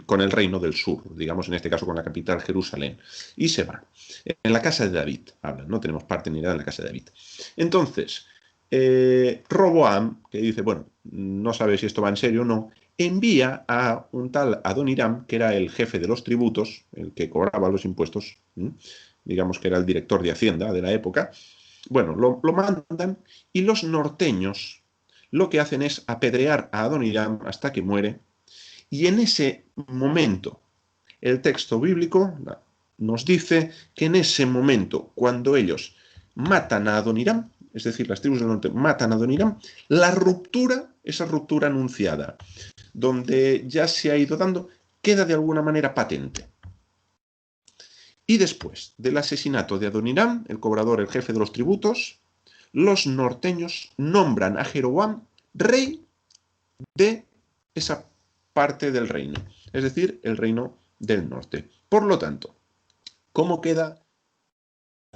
con el reino del sur, digamos en este caso con la capital Jerusalén, y se va. En la casa de David, hablan, no tenemos parte ni heredad en la casa de David. Entonces, Roboam, que dice, bueno, no sabe si esto va en serio o no, envía a un tal Adoniram, que era el jefe de los tributos, el que cobraba los impuestos, digamos que era el director de Hacienda de la época. Bueno, lo mandan y los norteños lo que hacen es apedrear a Adoniram hasta que muere. Y en ese momento, el texto bíblico nos dice que en ese momento, cuando ellos matan a Adoniram, es decir, las tribus del norte matan a Adoniram, la ruptura, esa ruptura anunciada, donde ya se ha ido dando, queda de alguna manera patente. Y después del asesinato de Adoniram, el cobrador, el jefe de los tributos, los norteños nombran a Jeroboam rey de esa parte del reino, es decir, el reino del norte. Por lo tanto, ¿cómo queda?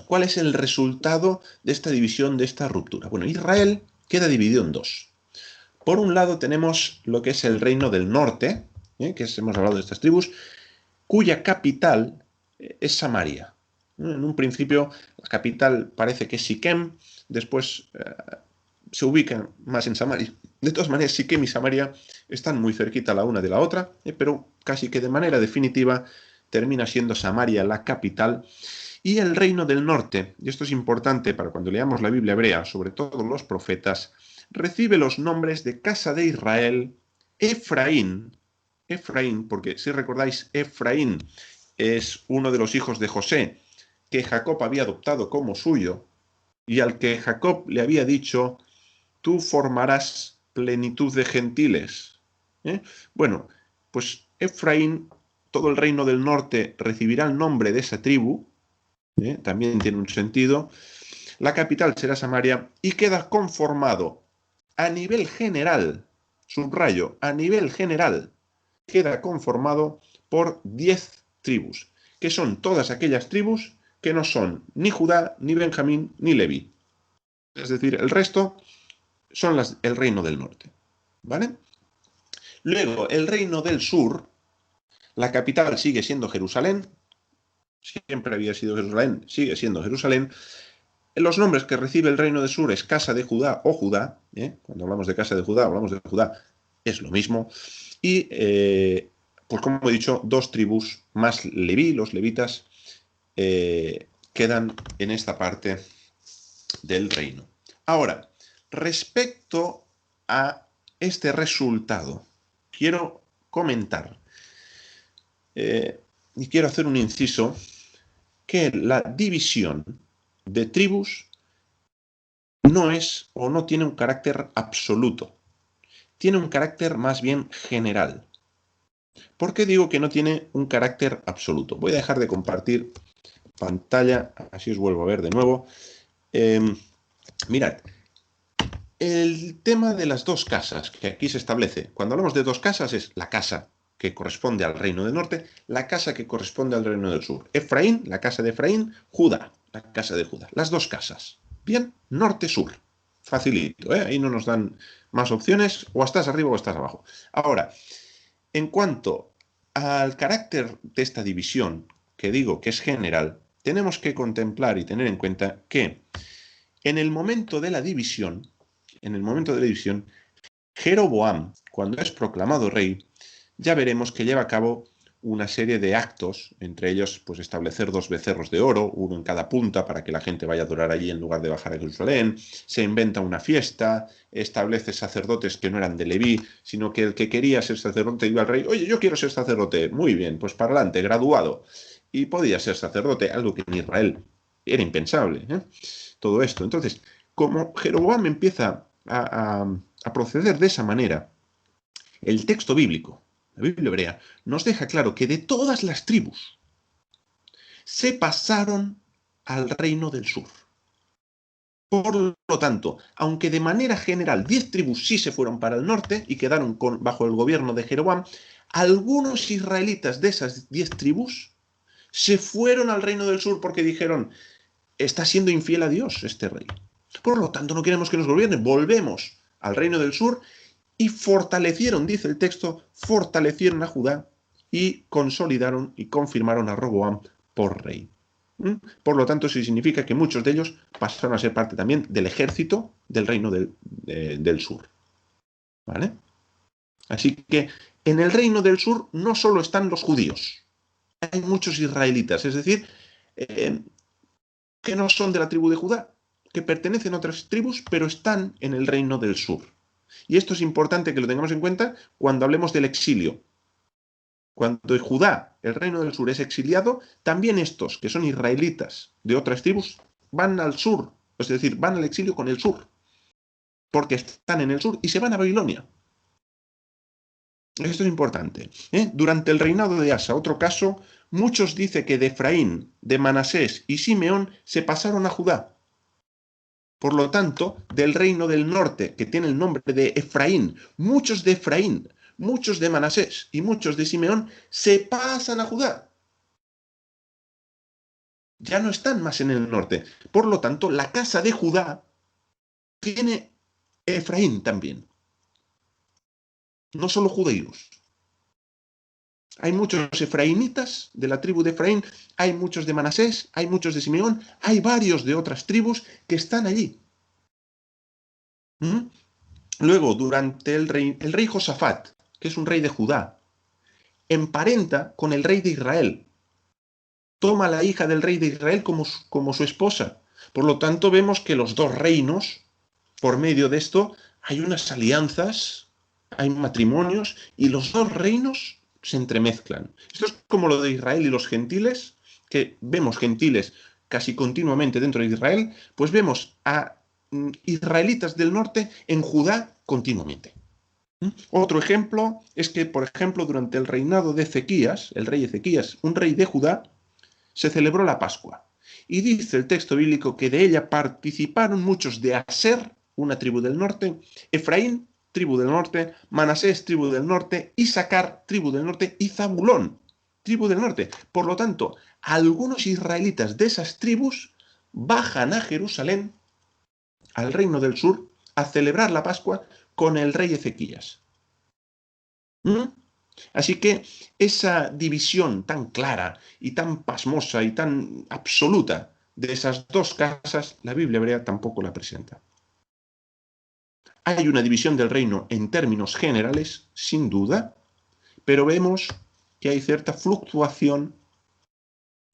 ¿Cuál es el resultado de esta división, de esta ruptura? Bueno, Israel queda dividido en dos. Por un lado tenemos lo que es el reino del norte, que hemos hablado de estas tribus, cuya capital es Samaria. En un principio la capital parece que es Siquem, después se ubican más en Samaria. De todas maneras, Siquem y Samaria están muy cerquita la una de la otra, pero casi que de manera definitiva termina siendo Samaria la capital. Y el reino del norte, y esto es importante para cuando leamos la Biblia hebrea, sobre todo los profetas, recibe los nombres de casa de Israel, Efraín, porque si recordáis, Efraín es uno de los hijos de José, que Jacob había adoptado como suyo, y al que Jacob le había dicho, tú formarás plenitud de gentiles. Bueno, pues Efraín, todo el reino del norte recibirá el nombre de esa tribu, también tiene un sentido. La capital será Samaria y queda conformado a nivel general, subrayo, a nivel general, queda conformado por 10 tribus, que son todas aquellas tribus que no son ni Judá, ni Benjamín, ni Leví. Es decir, el resto son el reino del norte. ¿Vale? Luego, el reino del sur, la capital sigue siendo Jerusalén, siempre había sido Jerusalén, sigue siendo Jerusalén. Los nombres que recibe el reino del sur es casa de Judá o Judá. Cuando hablamos de casa de Judá, hablamos de Judá, es lo mismo. Y, pues como he dicho, 2 tribus más Leví, los levitas, quedan en esta parte del reino. Ahora, respecto a este resultado, quiero comentar y quiero hacer un inciso, que la división de tribus no es o no tiene un carácter absoluto, tiene un carácter más bien general. ¿Por qué digo que no tiene un carácter absoluto? Voy a dejar de compartir pantalla, así os vuelvo a ver de nuevo. Mirad, el tema de las 2 casas que aquí se establece, cuando hablamos de 2 casas es la casa que corresponde al reino del norte, la casa que corresponde al reino del sur. Efraín, la casa de Efraín, Judá, la casa de Judá. Las 2 casas. Bien, norte-sur. Facilito, ¿eh? Ahí no nos dan más opciones, o estás arriba o estás abajo. Ahora, en cuanto al carácter de esta división, que digo que es general, tenemos que contemplar y tener en cuenta que en el momento de la división, Jeroboam, cuando es proclamado rey, ya veremos que lleva a cabo una serie de actos, entre ellos pues establecer 2 becerros de oro, uno en cada punta para que la gente vaya a adorar allí en lugar de bajar a Jerusalén, se inventa una fiesta, establece sacerdotes que no eran de Leví, sino que el que quería ser sacerdote iba al rey, oye, yo quiero ser sacerdote, muy bien, pues para adelante, graduado, y podía ser sacerdote, algo que en Israel era impensable, todo esto. Entonces, como Jeroboam empieza a proceder de esa manera, el texto bíblico, la Biblia hebrea, nos deja claro que de todas las tribus se pasaron al reino del sur. Por lo tanto, aunque de manera general 10 tribus sí se fueron para el norte y quedaron bajo el gobierno de Jeroboam, algunos israelitas de esas 10 tribus se fueron al reino del sur porque dijeron, está siendo infiel a Dios este rey. Por lo tanto, no queremos que nos gobierne, volvemos al reino del sur y fortalecieron, dice el texto, fortalecieron a Judá y consolidaron y confirmaron a Roboam por rey. Por lo tanto, sí significa que muchos de ellos pasaron a ser parte también del ejército del reino del sur. ¿Vale? Así que en el reino del sur no solo están los judíos, hay muchos israelitas, es decir, que no son de la tribu de Judá, que pertenecen a otras tribus, pero están en el reino del sur. Y esto es importante que lo tengamos en cuenta cuando hablemos del exilio. Cuando Judá, el reino del sur, es exiliado, también estos, que son israelitas de otras tribus, van al sur, es decir, van al exilio con el sur, porque están en el sur y se van a Babilonia. Esto es importante. Durante el reinado de Asa, otro caso, muchos dicen que de Efraín, de Manasés y Simeón se pasaron a Judá. Por lo tanto, del reino del norte, que tiene el nombre de Efraín, muchos de Efraín, muchos de Manasés y muchos de Simeón se pasan a Judá. Ya no están más en el norte. Por lo tanto, la casa de Judá tiene Efraín también. No solo judíos. Hay muchos efraínitas de la tribu de Efraín, hay muchos de Manasés, hay muchos de Simeón, hay varios de otras tribus que están allí. Luego, durante el rey Josafat, que es un rey de Judá, emparenta con el rey de Israel. Toma a la hija del rey de Israel como su esposa. Por lo tanto, vemos que los 2 reinos, por medio de esto, hay unas alianzas, hay matrimonios, y los 2 reinos se entremezclan. Esto es como lo de Israel y los gentiles, que vemos gentiles casi continuamente dentro de Israel, pues vemos a israelitas del norte en Judá continuamente. Otro ejemplo es que, por ejemplo, durante el reinado de Ezequías, el rey Ezequías, un rey de Judá, se celebró la Pascua. Y dice el texto bíblico que de ella participaron muchos de Aser, una tribu del norte, Efraín, tribu del norte, Manasés, tribu del norte, Isaacar, tribu del norte, y Zabulón, tribu del norte. Por lo tanto, algunos israelitas de esas tribus bajan a Jerusalén, al reino del sur, a celebrar la Pascua con el rey Ezequías. Así que esa división tan clara y tan pasmosa y tan absoluta de esas dos casas, la Biblia hebrea tampoco la presenta. Hay una división del reino en términos generales, sin duda, pero vemos que hay cierta fluctuación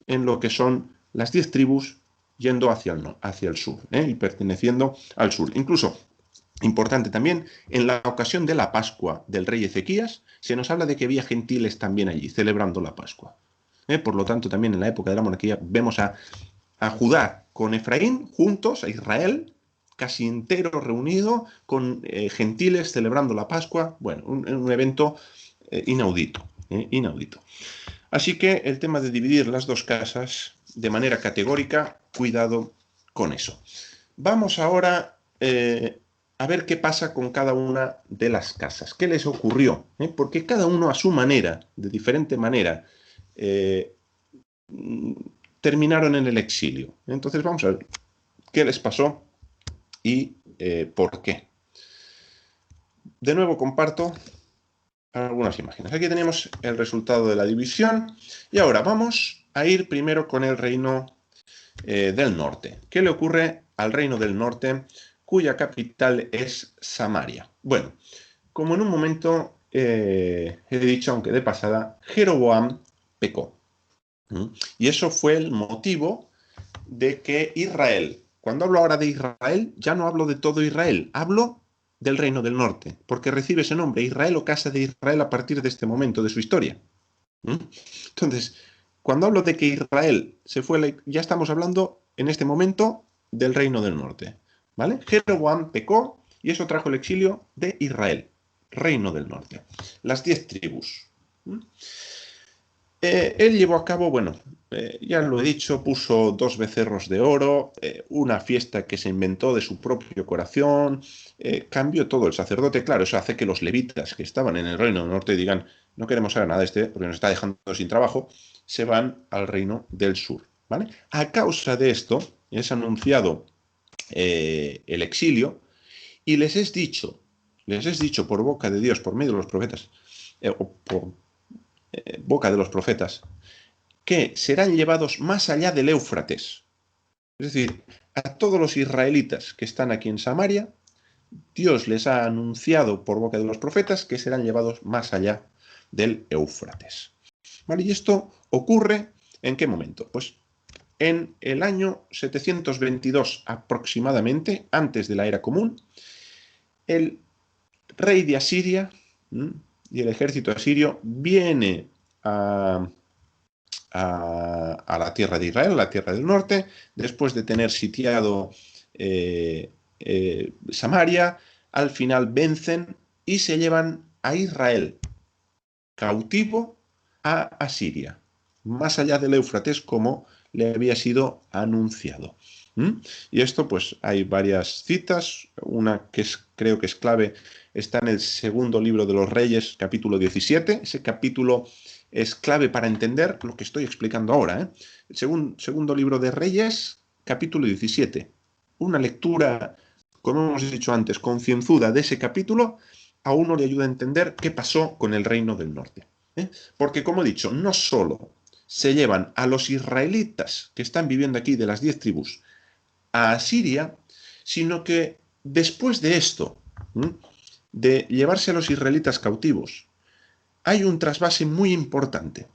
en lo que son las 10 tribus yendo hacia el sur, y perteneciendo al sur. Incluso, importante también, en la ocasión de la Pascua del rey Ezequías, se nos habla de que había gentiles también allí, celebrando la Pascua. Por lo tanto, también en la época de la monarquía vemos a Judá con Efraín juntos, a Israel casi entero reunido, con gentiles celebrando la Pascua. Bueno, un evento inaudito, inaudito. Así que el tema de dividir las dos casas de manera categórica, cuidado con eso. Vamos ahora a ver qué pasa con cada una de las casas. ¿Qué les ocurrió? Porque cada uno a su manera, de diferente manera, terminaron en el exilio. Entonces vamos a ver qué les pasó y por qué. De nuevo comparto algunas imágenes. Aquí tenemos el resultado de la división y ahora vamos a ir primero con el reino del norte. ¿Qué le ocurre al reino del norte cuya capital es Samaria? Bueno, como en un momento he dicho, aunque de pasada, Jeroboam pecó. Y eso fue el motivo de que Israel, cuando hablo ahora de Israel, ya no hablo de todo Israel, hablo del reino del norte, porque recibe ese nombre, Israel o casa de Israel, a partir de este momento de su historia. Entonces, cuando hablo de que Israel se fue, ya estamos hablando en este momento del reino del norte, ¿vale? Jeroboam pecó y eso trajo el exilio de Israel, reino del norte, las 10 tribus. Él llevó a cabo, bueno, ya lo he dicho, puso 2 becerros de oro, una fiesta que se inventó de su propio corazón, cambió todo el sacerdote. Claro, eso hace que los levitas que estaban en el reino del norte digan, no queremos saber nada de este porque nos está dejando sin trabajo, se van al reino del sur, ¿vale? A causa de esto, es anunciado el exilio y les es dicho por boca de Dios, por medio de los profetas, o por boca de los profetas, que serán llevados más allá del Éufrates. Es decir, a todos los israelitas que están aquí en Samaria, Dios les ha anunciado por boca de los profetas que serán llevados más allá del Éufrates. ¿Vale? Y esto ocurre ¿en qué momento? Pues en el año 722 aproximadamente, antes de la era común, el rey de Asiria y el ejército asirio viene a la tierra de Israel, a la tierra del norte, después de tener sitiado Samaria, al final vencen y se llevan a Israel cautivo a Asiria, más allá del Éufrates, como le había sido anunciado. Y esto, pues, hay varias citas, una que creo que es clave, está en el segundo libro de los Reyes, capítulo 17, ese capítulo es clave para entender lo que estoy explicando ahora. El segundo libro de Reyes, capítulo 17. Una lectura, como hemos dicho antes, concienzuda de ese capítulo, a uno le ayuda a entender qué pasó con el reino del norte. Porque, como he dicho, no solo se llevan a los israelitas que están viviendo aquí de las 10 tribus a Asiria, sino que después de esto, de llevarse a los israelitas cautivos, hay un trasvase muy importante.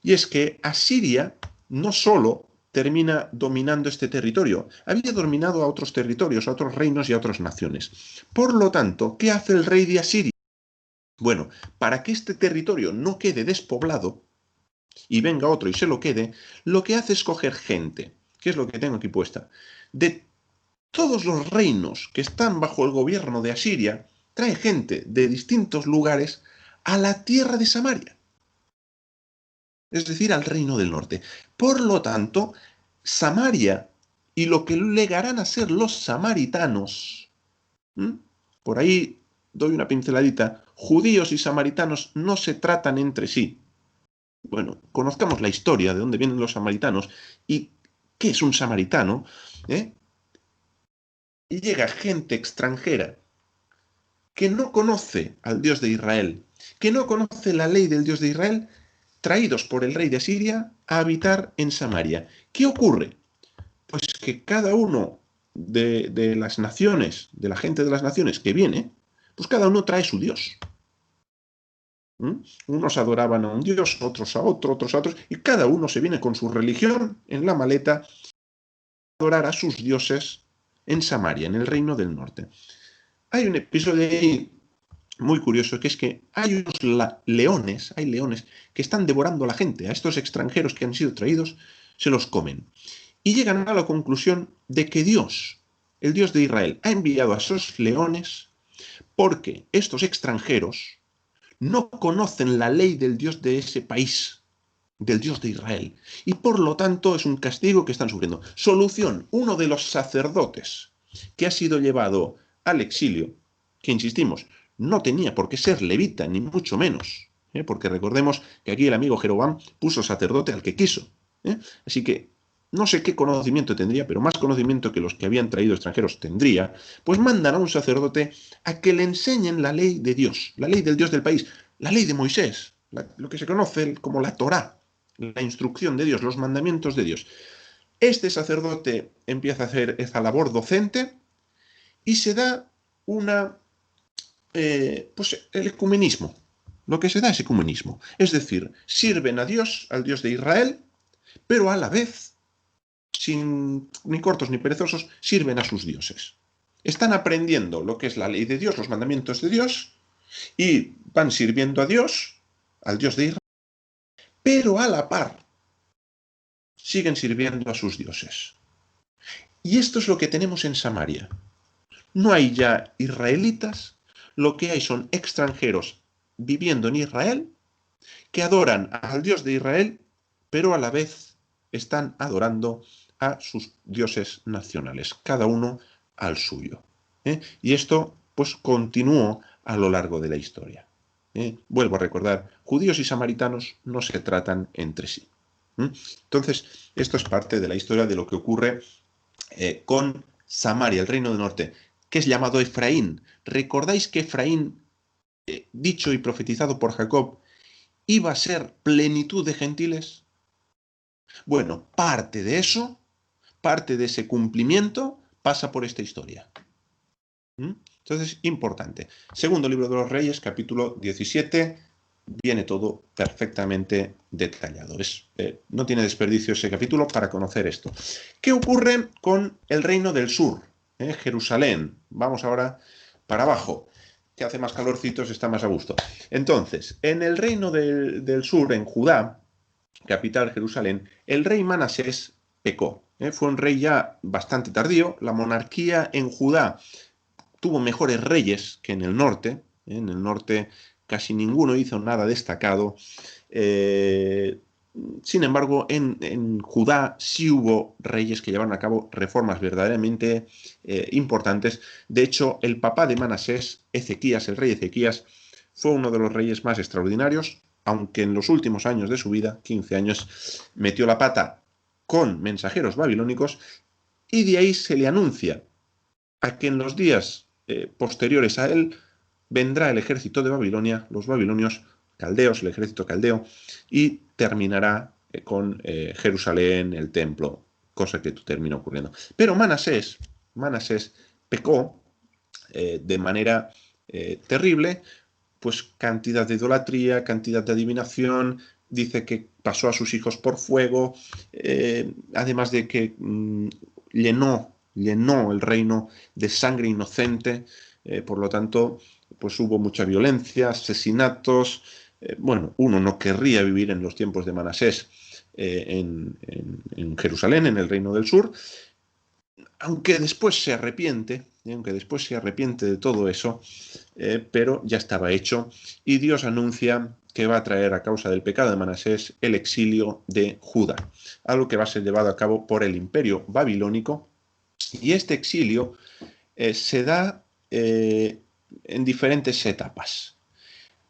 Y es que Asiria no solo termina dominando este territorio, había dominado a otros territorios, a otros reinos y a otras naciones. Por lo tanto, ¿qué hace el rey de Asiria? Bueno, para que este territorio no quede despoblado y venga otro y se lo quede, lo que hace es coger gente, que es lo que tengo aquí puesta, de todos los reinos que están bajo el gobierno de Asiria, trae gente de distintos lugares a la tierra de Samaria, es decir, al reino del norte. Por lo tanto, Samaria y lo que llegarán a ser los samaritanos, por ahí doy una pinceladita, judíos y samaritanos no se tratan entre sí. Bueno, conozcamos la historia de dónde vienen los samaritanos y qué es un samaritano. Y llega gente extranjera que no conoce al Dios de Israel, que no conoce la ley del Dios de Israel, traídos por el rey de Asiria a habitar en Samaria. ¿Qué ocurre? Pues que cada uno de las naciones, de la gente de las naciones que viene, pues cada uno trae su Dios. Unos adoraban a un dios, otros a otro, otros a otros, y cada uno se viene con su religión en la maleta a adorar a sus dioses en Samaria, en el reino del norte. Hay un episodio ahí muy curioso, que es que hay unos leones, hay leones que están devorando a la gente, a estos extranjeros que han sido traídos, se los comen. Y llegan a la conclusión de que Dios, el Dios de Israel, ha enviado a esos leones porque estos extranjeros no conocen la ley del Dios de ese país, del Dios de Israel. Y por lo tanto es un castigo que están sufriendo. Solución, uno de los sacerdotes que ha sido llevado al exilio, que insistimos, no tenía por qué ser levita, ni mucho menos, porque recordemos que aquí el amigo Jeroboam puso sacerdote al que quiso. Así que no sé qué conocimiento tendría, pero más conocimiento que los que habían traído extranjeros tendría, pues mandan a un sacerdote a que le enseñen la ley de Dios, la ley del Dios del país, la ley de Moisés, lo que se conoce como la Torá, la instrucción de Dios, los mandamientos de Dios. Este sacerdote empieza a hacer esa labor docente y se da pues el ecumenismo. Lo que se da es ecumenismo. Es decir, sirven a Dios, al Dios de Israel, pero a la vez, sin ni cortos ni perezosos, sirven a sus dioses. Están aprendiendo lo que es la ley de Dios, los mandamientos de Dios, y van sirviendo a Dios, al Dios de Israel, pero a la par siguen sirviendo a sus dioses. Y esto es lo que tenemos en Samaria. No hay ya israelitas, lo que hay son extranjeros viviendo en Israel que adoran al Dios de Israel, pero a la vez están adorando a sus dioses nacionales, cada uno al suyo. Y esto pues continuó a lo largo de la historia. Vuelvo a recordar, judíos y samaritanos no se tratan entre sí. Entonces, esto es parte de la historia de lo que ocurre con Samaria, el reino del norte, que es llamado Efraín. ¿Recordáis que Efraín, dicho y profetizado por Jacob, iba a ser plenitud de gentiles? Bueno, parte de eso, parte de ese cumplimiento, pasa por esta historia. Entonces, importante. Segundo libro de los Reyes, capítulo 17, viene todo perfectamente detallado. No tiene desperdicio ese capítulo para conocer esto. ¿Qué ocurre con el reino del sur? Jerusalén. Vamos ahora para abajo, que hace más calorcito, se está más a gusto. Entonces, en el reino del sur, en Judá, capital Jerusalén, el rey Manasés pecó. Fue un rey ya bastante tardío. La monarquía en Judá tuvo mejores reyes que en el norte. En el norte casi ninguno hizo nada destacado. Sin embargo, en Judá sí hubo reyes que llevaron a cabo reformas verdaderamente importantes. De hecho, el papá de Manasés, Ezequías, el rey Ezequías, fue uno de los reyes más extraordinarios, aunque en los últimos años de su vida, 15 años, metió la pata con mensajeros babilónicos, y de ahí se le anuncia a que en los días posteriores a él vendrá el ejército de Babilonia, los babilonios, caldeos, el ejército caldeo, y terminará con Jerusalén, el templo, cosa que termina ocurriendo. Pero Manasés pecó de manera terrible, pues cantidad de idolatría, cantidad de adivinación, dice que pasó a sus hijos por fuego, además de que llenó el reino de sangre inocente, por lo tanto, pues hubo mucha violencia, asesinatos. Bueno, uno no querría vivir en los tiempos de Manasés en Jerusalén, en el reino del sur, aunque después se arrepiente de todo eso, pero ya estaba hecho, y Dios anuncia que va a traer a causa del pecado de Manasés el exilio de Judá, algo que va a ser llevado a cabo por el imperio babilónico, y este exilio se da en diferentes etapas.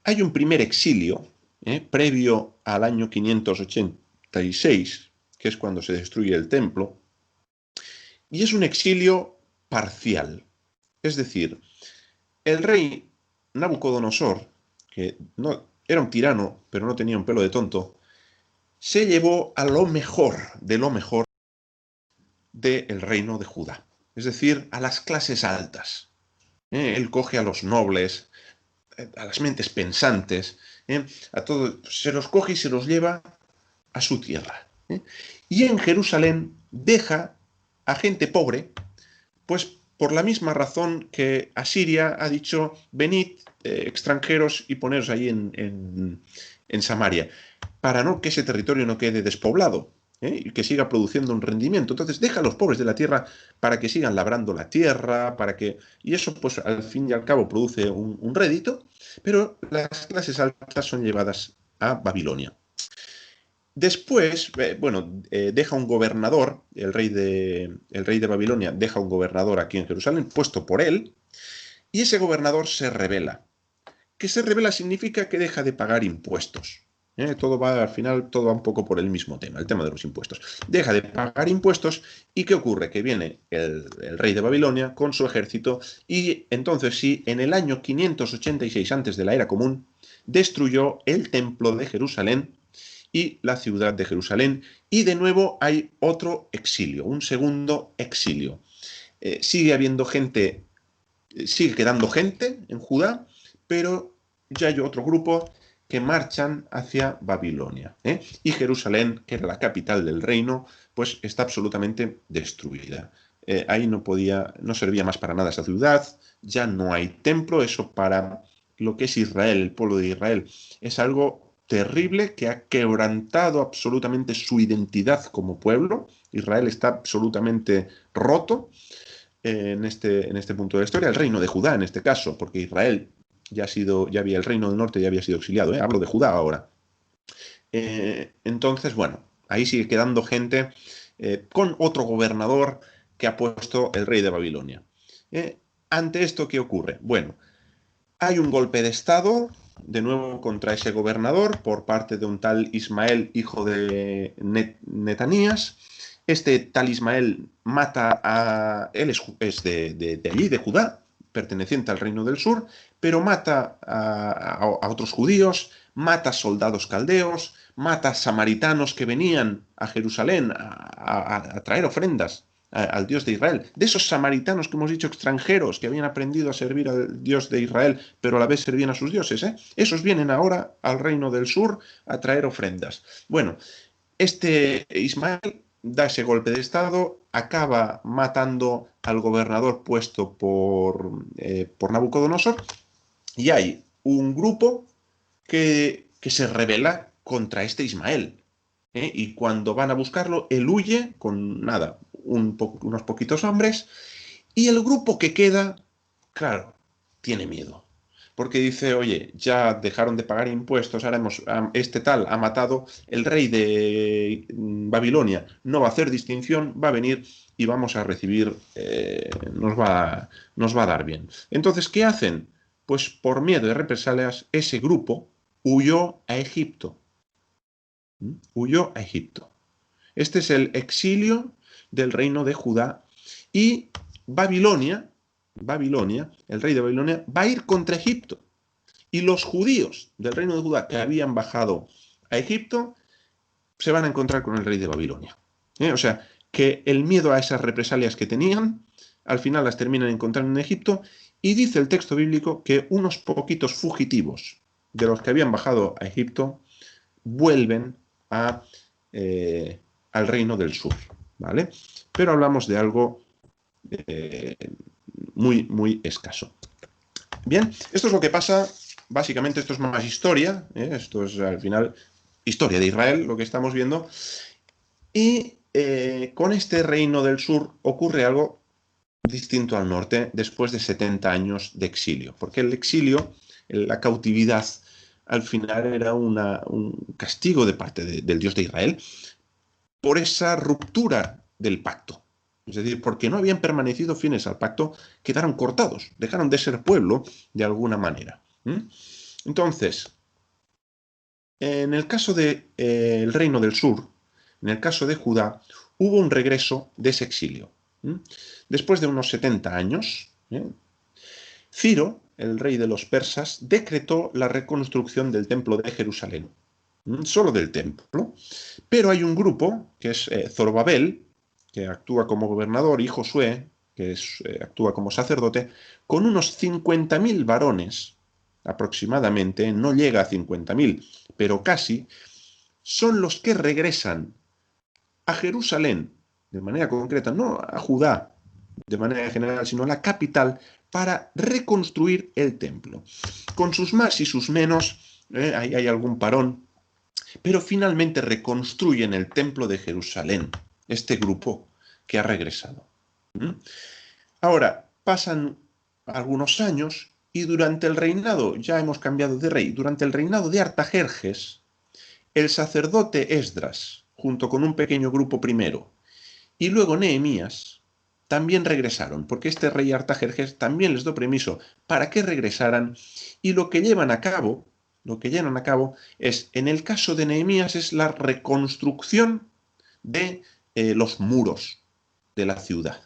Hay un primer exilio previo al año 586, que es cuando se destruye el templo, y es un exilio parcial. Es decir, el rey Nabucodonosor, que no, era un tirano, pero no tenía un pelo de tonto, se llevó a lo mejor del reino de Judá, es decir, a las clases altas. Él coge a los nobles, a las mentes pensantes, a todos, se los coge y se los lleva a su tierra. Y en Jerusalén deja a gente pobre, pues por la misma razón que Asiria ha dicho, venid extranjeros y poneros ahí en Samaria, para no que ese territorio no quede despoblado. Y que siga produciendo un rendimiento. Entonces deja a los pobres de la tierra para que sigan labrando la tierra, para que... Y eso, pues, al fin y al cabo produce un rédito, pero las clases altas son llevadas a Babilonia. Después, deja un gobernador, el rey de Babilonia deja un gobernador aquí en Jerusalén, puesto por él, y ese gobernador se rebela. Que se rebela significa que deja de pagar impuestos. Todo va, al final, todo va un poco por el mismo tema, el tema de los impuestos. Deja de pagar impuestos y ¿qué ocurre? Que viene el rey de Babilonia con su ejército y entonces sí, en el año 586 antes de la era común, destruyó el templo de Jerusalén y la ciudad de Jerusalén, y de nuevo hay otro exilio, un segundo exilio. Sigue habiendo gente, sigue quedando gente en Judá, pero ya hay otro grupo que marchan hacia Babilonia. Y Jerusalén, que era la capital del reino, pues está absolutamente destruida. Ahí no servía más para nada esa ciudad, ya no hay templo, eso para lo que es Israel, el pueblo de Israel, es algo terrible que ha quebrantado absolutamente su identidad como pueblo. Israel está absolutamente roto en este punto de la historia. El reino de Judá, en este caso, porque Israel ya había el reino del norte, ya había sido exiliado. Hablo de Judá ahora. Entonces, bueno, ahí sigue quedando gente con otro gobernador que ha puesto el rey de Babilonia. Ante esto, ¿qué ocurre? Bueno, hay un golpe de Estado, de nuevo contra ese gobernador, por parte de un tal Ismael, hijo de Netanías. Este tal Ismael mata a... Él es de allí, de Judá, perteneciente al Reino del Sur, pero mata a otros judíos, mata soldados caldeos, mata samaritanos que venían a Jerusalén a traer ofrendas al Dios de Israel, de esos samaritanos que hemos dicho extranjeros que habían aprendido a servir al Dios de Israel, pero a la vez servían a sus dioses, esos vienen ahora al reino del sur a traer ofrendas. Bueno, este Ismael da ese golpe de estado, acaba matando al gobernador puesto por Nabucodonosor, y hay un grupo que se rebela contra este Ismael. Y cuando van a buscarlo, él huye con nada, unos poquitos hombres, y el grupo que queda, claro, tiene miedo. Porque dice, oye, ya dejaron de pagar impuestos, ahora este tal ha matado, el rey de Babilonia no va a hacer distinción, va a venir y vamos a recibir, nos va a dar bien. Entonces, ¿qué hacen? Pues por miedo de represalias, ese grupo huyó a Egipto. Huyó a Egipto. Este es el exilio del reino de Judá. Y Babilonia, el rey de Babilonia, va a ir contra Egipto. Y los judíos del reino de Judá que habían bajado a Egipto se van a encontrar con el rey de Babilonia. O sea, que el miedo a esas represalias que tenían, al final las terminan encontrando en Egipto. Y dice el texto bíblico que unos poquitos fugitivos de los que habían bajado a Egipto vuelven al reino del sur, ¿vale? Pero hablamos de algo muy, muy escaso. Bien, esto es lo que pasa, básicamente esto es más historia, esto es al final historia de Israel, lo que estamos viendo, y con este reino del sur ocurre algo distinto al norte después de 70 años de exilio, porque el exilio, la cautividad, al final era un castigo de parte del Dios de Israel por esa ruptura del pacto. Es decir, porque no habían permanecido fieles al pacto, quedaron cortados, dejaron de ser pueblo de alguna manera. Entonces, en el caso del reino del sur, en el caso de Judá, hubo un regreso de ese exilio. Después de unos 70 años, Ciro, el rey de los persas, decretó la reconstrucción del templo de Jerusalén. Solo del templo. Pero hay un grupo, que es Zorobabel, que actúa como gobernador, y Josué, que actúa como sacerdote, con unos 50.000 varones, aproximadamente, no llega a 50.000, pero casi, son los que regresan a Jerusalén, de manera concreta, no a Judá de manera general, sino a la capital, para reconstruir el templo. Con sus más y sus menos, ahí hay algún parón, pero finalmente reconstruyen el templo de Jerusalén, este grupo que ha regresado. Ahora, pasan algunos años y durante el reinado, ya hemos cambiado de rey, durante el reinado de Artajerjes, el sacerdote Esdras, junto con un pequeño grupo primero, y luego Nehemías, también regresaron, porque este rey Artajerjes también les dio permiso para que regresaran, y lo que llevan a cabo es, en el caso de Nehemías, es la reconstrucción de los muros de la ciudad.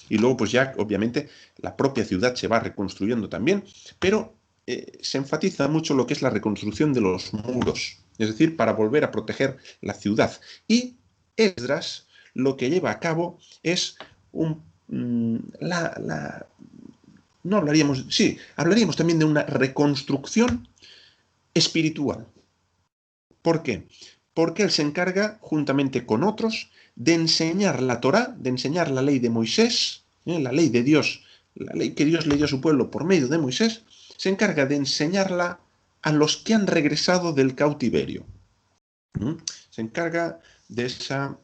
Y luego, pues ya, obviamente, la propia ciudad se va reconstruyendo también, pero se enfatiza mucho lo que es la reconstrucción de los muros, es decir, para volver a proteger la ciudad. Y Esdras lo que lleva a cabo es hablaríamos también de una reconstrucción espiritual. ¿Por qué? Porque él se encarga, juntamente con otros, de enseñar la Torá, de enseñar la ley de Moisés, la ley de Dios, la ley que Dios le dio a su pueblo por medio de Moisés, se encarga de enseñarla a los que han regresado del cautiverio. Se encarga de esa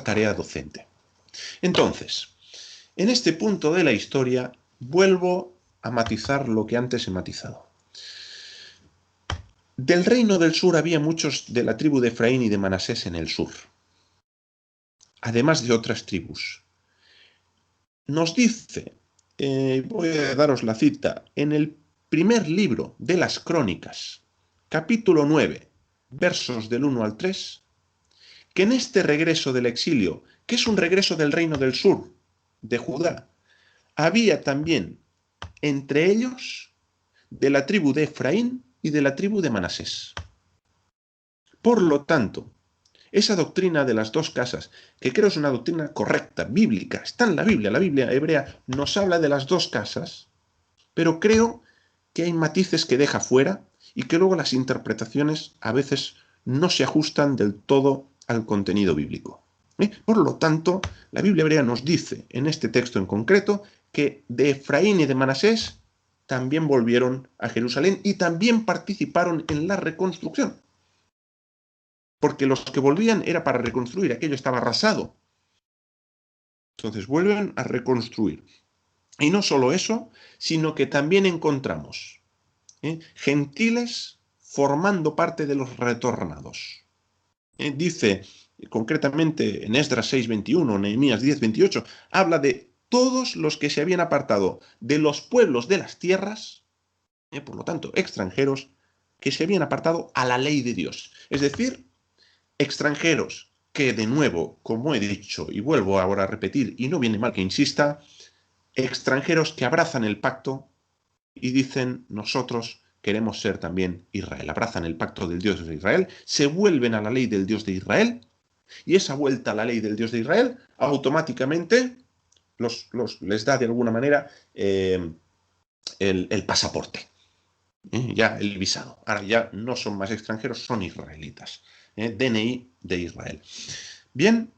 tarea docente. Entonces, en este punto de la historia, vuelvo a matizar lo que antes he matizado. Del reino del sur había muchos de la tribu de Efraín y de Manasés en el sur, además de otras tribus. Nos dice, voy a daros la cita, en el primer libro de las Crónicas, capítulo 9, versos del 1 al 3, que en este regreso del exilio, que es un regreso del reino del sur, de Judá, había también entre ellos de la tribu de Efraín y de la tribu de Manasés. Por lo tanto, esa doctrina de las dos casas, que creo es una doctrina correcta, bíblica, está en la Biblia hebrea nos habla de las dos casas, pero creo que hay matices que deja fuera y que luego las interpretaciones a veces no se ajustan del todo al contenido bíblico. Por lo tanto, la Biblia hebrea nos dice, en este texto en concreto, que de Efraín y de Manasés también volvieron a Jerusalén y también participaron en la reconstrucción. Porque los que volvían era para reconstruir, aquello estaba arrasado. Entonces vuelven a reconstruir. Y no solo eso, sino que también encontramos gentiles formando parte de los retornados. Dice concretamente en Esdras 6:21, Nehemías 10:28, habla de todos los que se habían apartado de los pueblos de las tierras, por lo tanto, extranjeros, que se habían apartado a la ley de Dios. Es decir, extranjeros que, de nuevo, como he dicho y vuelvo ahora a repetir, y no viene mal que insista, extranjeros que abrazan el pacto y dicen, nosotros queremos ser también Israel. Abrazan el pacto del Dios de Israel, se vuelven a la ley del Dios de Israel, y esa vuelta a la ley del Dios de Israel automáticamente les da de alguna manera el pasaporte, ya el visado. Ahora ya no son más extranjeros, son israelitas. DNI de Israel. Bien,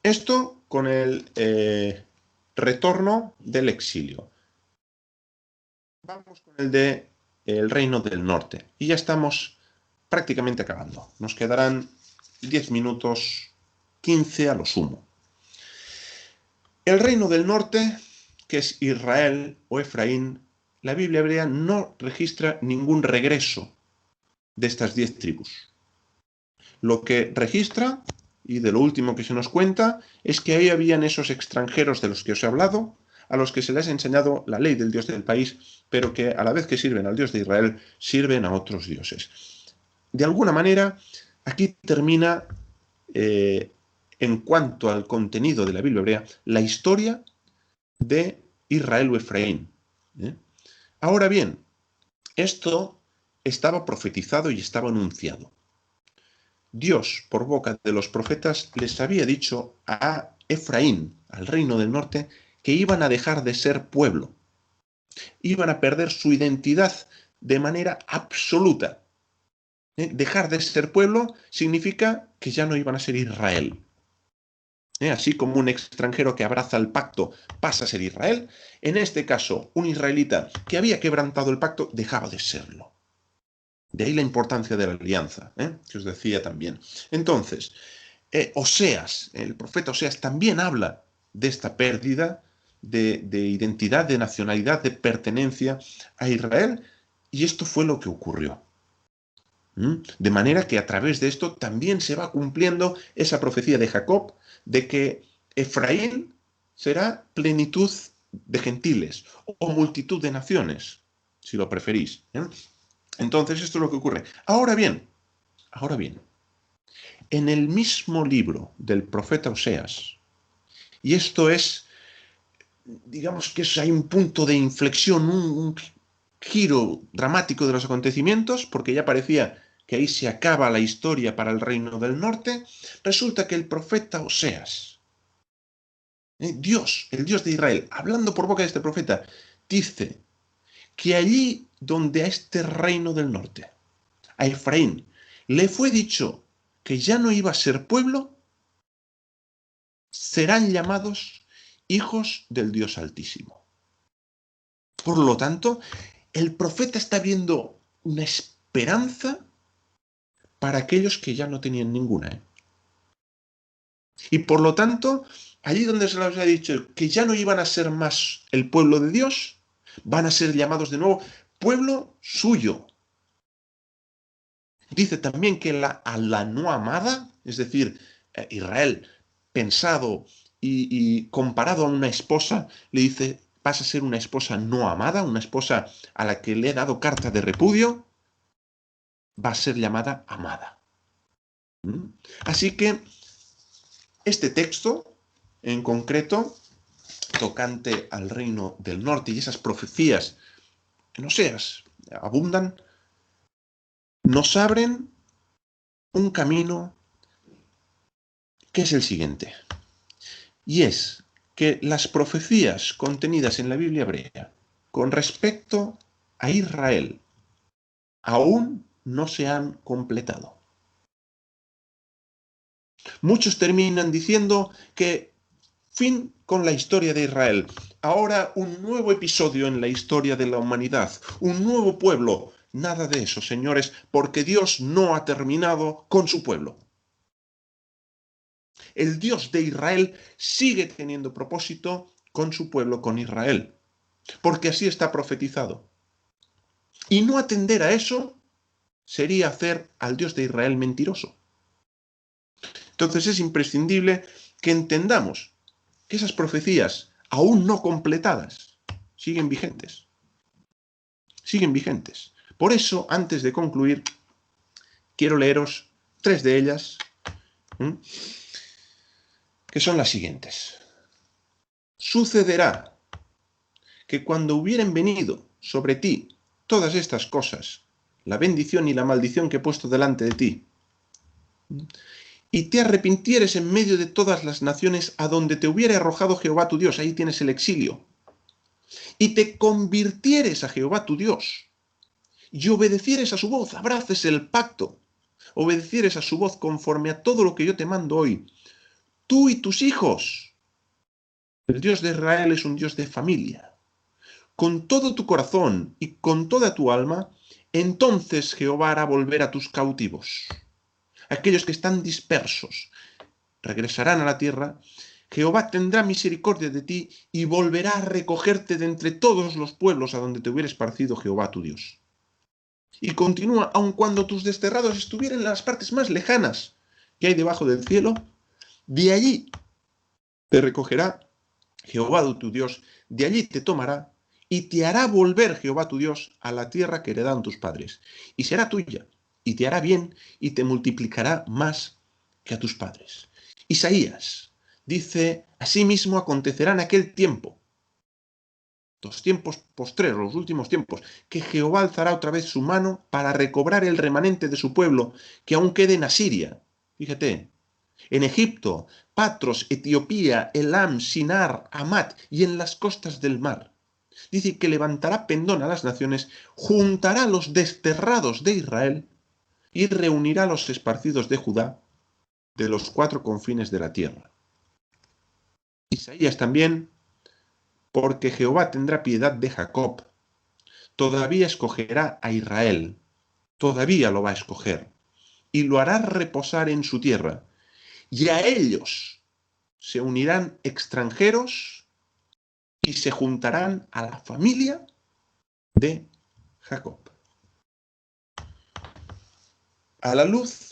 esto con el retorno del exilio. Vamos con el reino del norte. Y ya estamos prácticamente acabando. Nos quedarán 10 minutos, 15 a lo sumo. El reino del norte, que es Israel o Efraín, la Biblia hebrea no registra ningún regreso de estas 10 tribus. Lo que registra, y de lo último que se nos cuenta, es que ahí habían esos extranjeros de los que os he hablado, a los que se les ha enseñado la ley del Dios del país, pero que a la vez que sirven al Dios de Israel, sirven a otros dioses. De alguna manera, aquí termina, en cuanto al contenido de la Biblia hebrea, la historia de Israel o Efraín. Ahora bien, esto estaba profetizado y estaba anunciado. Dios, por boca de los profetas, les había dicho a Efraín, al reino del norte, que iban a dejar de ser pueblo, iban a perder su identidad de manera absoluta. Dejar de ser pueblo significa que ya no iban a ser Israel. Así como un extranjero que abraza el pacto pasa a ser Israel, en este caso, un israelita que había quebrantado el pacto dejaba de serlo. De ahí la importancia de la alianza, que os decía también. Entonces, Oseas, el profeta Oseas, también habla de esta pérdida de identidad, de nacionalidad, de pertenencia a Israel, y esto fue lo que ocurrió. De manera que a través de esto también se va cumpliendo esa profecía de Jacob de que Efraín será plenitud de gentiles o multitud de naciones, si lo preferís. Entonces esto es lo que ocurre. Ahora bien, en el mismo libro del profeta Oseas, y esto es, digamos que hay un punto de inflexión, un giro dramático de los acontecimientos, porque ya parecía que ahí se acaba la historia para el reino del norte, resulta que el profeta Oseas, Dios, el Dios de Israel, hablando por boca de este profeta, dice que allí donde a este reino del norte, a Efraín, le fue dicho que ya no iba a ser pueblo, serán llamados hijos del Dios Altísimo. Por lo tanto, el profeta está viendo una esperanza para aquellos que ya no tenían ninguna. Y por lo tanto, allí donde se les ha dicho que ya no iban a ser más el pueblo de Dios, van a ser llamados de nuevo pueblo suyo. Dice también que a la no amada, es decir, Israel, pensado y comparado a una esposa, le dice, vas a ser una esposa no amada, una esposa a la que le he dado carta de repudio, va a ser llamada amada. Así que este texto, en concreto, tocante al reino del norte y esas profecías que no seas, abundan, nos abren un camino que es el siguiente. Y es que las profecías contenidas en la Biblia hebrea con respecto a Israel aún no se han completado. Muchos terminan diciendo que fin con la historia de Israel. Ahora un nuevo episodio en la historia de la humanidad, un nuevo pueblo. Nada de eso, señores, porque Dios no ha terminado con su pueblo. El Dios de Israel sigue teniendo propósito con su pueblo, con Israel, porque así está profetizado. Y no atender a eso sería hacer al Dios de Israel mentiroso. Entonces es imprescindible que entendamos que esas profecías aún no completadas siguen vigentes. Siguen vigentes. Por eso, antes de concluir, quiero leeros 3 de ellas, que son las siguientes. Sucederá que cuando hubieren venido sobre ti todas estas cosas, la bendición y la maldición que he puesto delante de ti, y te arrepintieres en medio de todas las naciones a donde te hubiera arrojado Jehová tu Dios, ahí tienes el exilio, y te convirtieres a Jehová tu Dios, y obedecieres a su voz, abraces el pacto, obedecieres a su voz conforme a todo lo que yo te mando hoy, tú y tus hijos. El Dios de Israel es un Dios de familia. Con todo tu corazón y con toda tu alma, entonces Jehová hará volver a tus cautivos. Aquellos que están dispersos regresarán a la tierra. Jehová tendrá misericordia de ti y volverá a recogerte de entre todos los pueblos a donde te hubiera esparcido Jehová tu Dios. Y continúa, aun cuando tus desterrados estuvieran en las partes más lejanas que hay debajo del cielo, de allí te recogerá Jehová tu Dios, de allí te tomará y te hará volver Jehová tu Dios a la tierra que heredaron tus padres, y será tuya, y te hará bien, y te multiplicará más que a tus padres. Isaías dice, asimismo acontecerá en aquel tiempo, los tiempos postreros, los últimos tiempos, que Jehová alzará otra vez su mano para recobrar el remanente de su pueblo que aún quede en Asiria. Fíjate, en Egipto, Patros, Etiopía, Elam, Sinar, Hamat y en las costas del mar. Dice que levantará pendón a las naciones, juntará a los desterrados de Israel y reunirá a los esparcidos de Judá de los 4 confines de la tierra. Isaías también, porque Jehová tendrá piedad de Jacob, todavía escogerá a Israel, todavía lo va a escoger, y lo hará reposar en su tierra, y a ellos se unirán extranjeros y se juntarán a la familia de Jacob. A la luz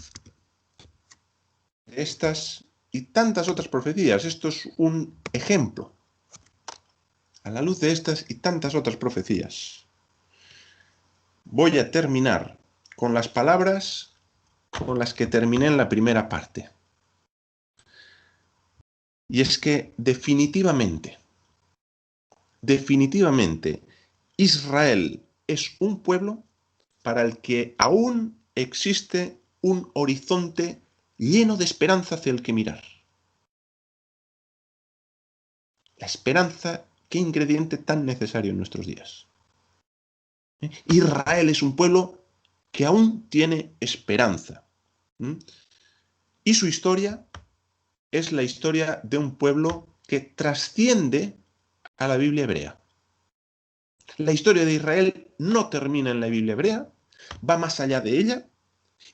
de estas y tantas otras profecías, esto es un ejemplo. A la luz de estas y tantas otras profecías, voy a terminar con las palabras con las que terminé en la primera parte. Y es que definitivamente, Israel es un pueblo para el que aún existe un horizonte lleno de esperanza hacia el que mirar. La esperanza, qué ingrediente tan necesario en nuestros días. Israel es un pueblo que aún tiene esperanza. Y su historia es la historia de un pueblo que trasciende a la Biblia hebrea. La historia de Israel no termina en la Biblia hebrea, va más allá de ella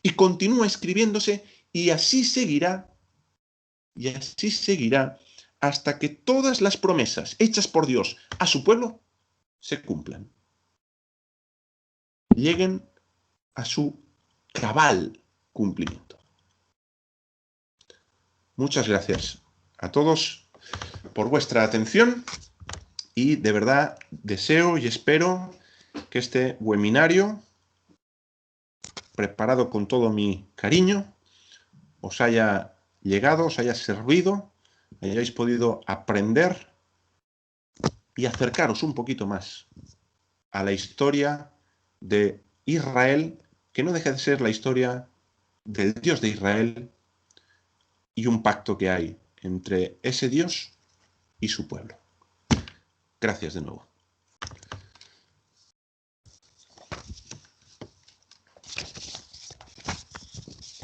y continúa escribiéndose y así seguirá hasta que todas las promesas hechas por Dios a su pueblo se cumplan. Lleguen a su cabal cumplimiento. Muchas gracias a todos por vuestra atención y de verdad deseo y espero que este webinario, preparado con todo mi cariño, os haya llegado, os haya servido, hayáis podido aprender y acercaros un poquito más a la historia de Israel, que no deja de ser la historia del Dios de Israel y un pacto que hay entre ese Dios y su pueblo. Gracias de nuevo.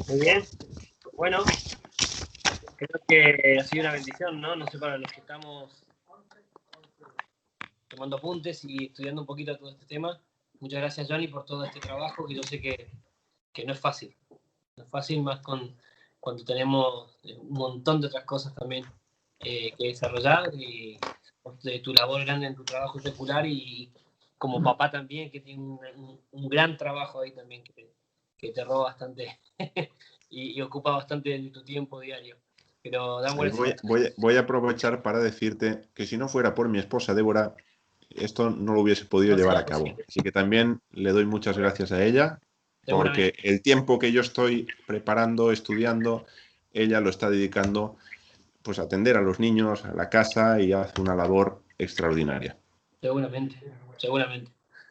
Muy bien. Bueno, creo que ha sido una bendición, ¿no? No sé, para los que estamos tomando apuntes y estudiando un poquito todo este tema. Muchas gracias, Johnny, por todo este trabajo, que yo sé que no es fácil. No es fácil, más cuando tenemos un montón de otras cosas también que desarrollar, y de tu labor grande en tu trabajo secular, y como papá también, que tiene un gran trabajo ahí también, que te roba bastante y ocupa bastante de tu tiempo diario. Pero dan buenas voy a aprovechar para decirte que si no fuera por mi esposa Débora, esto no lo hubiese podido llevar a cabo. Así que también le doy muchas gracias a ella, porque el tiempo que yo estoy preparando, estudiando, ella lo está dedicando pues a atender a los niños, a la casa, y hace una labor extraordinaria. Seguramente.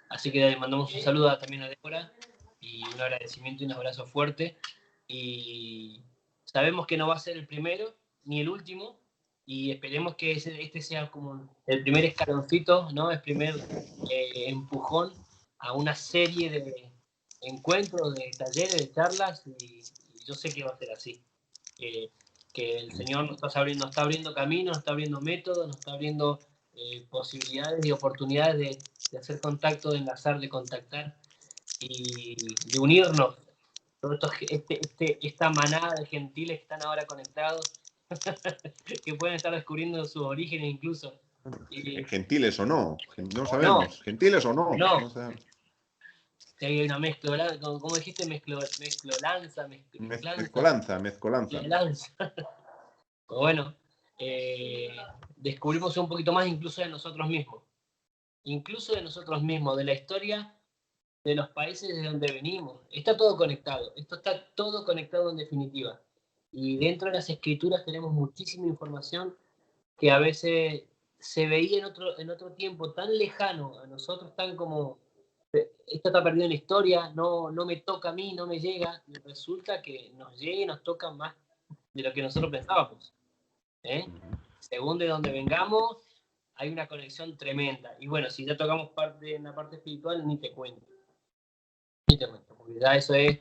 Así que mandamos un saludo también a Débora y un agradecimiento y un abrazo fuerte. Y sabemos que no va a ser el primero ni el último, y esperemos que este sea como el primer escaloncito, ¿no? El primer empujón a una serie de encuentros, de talleres, de charlas, y yo sé que va a ser así. Que el Señor nos está abriendo caminos, nos está abriendo métodos, nos está abriendo posibilidades y oportunidades de hacer contacto, de enlazar, de contactar y de unirnos. Todo esto, esta manada de gentiles que están ahora conectados, que pueden estar descubriendo sus orígenes incluso. Gentiles o no, no sabemos. No. Gentiles o no. No sabemos. Si hay una mezcla, como dijiste, mezcolanza. Bueno, descubrimos un poquito más incluso de nosotros mismos. De la historia de los países de donde venimos. Está todo conectado. Esto está todo conectado en definitiva. Y dentro de las escrituras tenemos muchísima información que a veces se veía en otro tiempo tan lejano a nosotros, tan como, esto está perdido en la historia, no me toca a mí, no me llega, y resulta que nos llega y nos toca más de lo que nosotros pensábamos. Según de donde vengamos, hay una conexión tremenda. Y bueno, si ya tocamos en la parte espiritual, ni te cuento. Porque ya eso es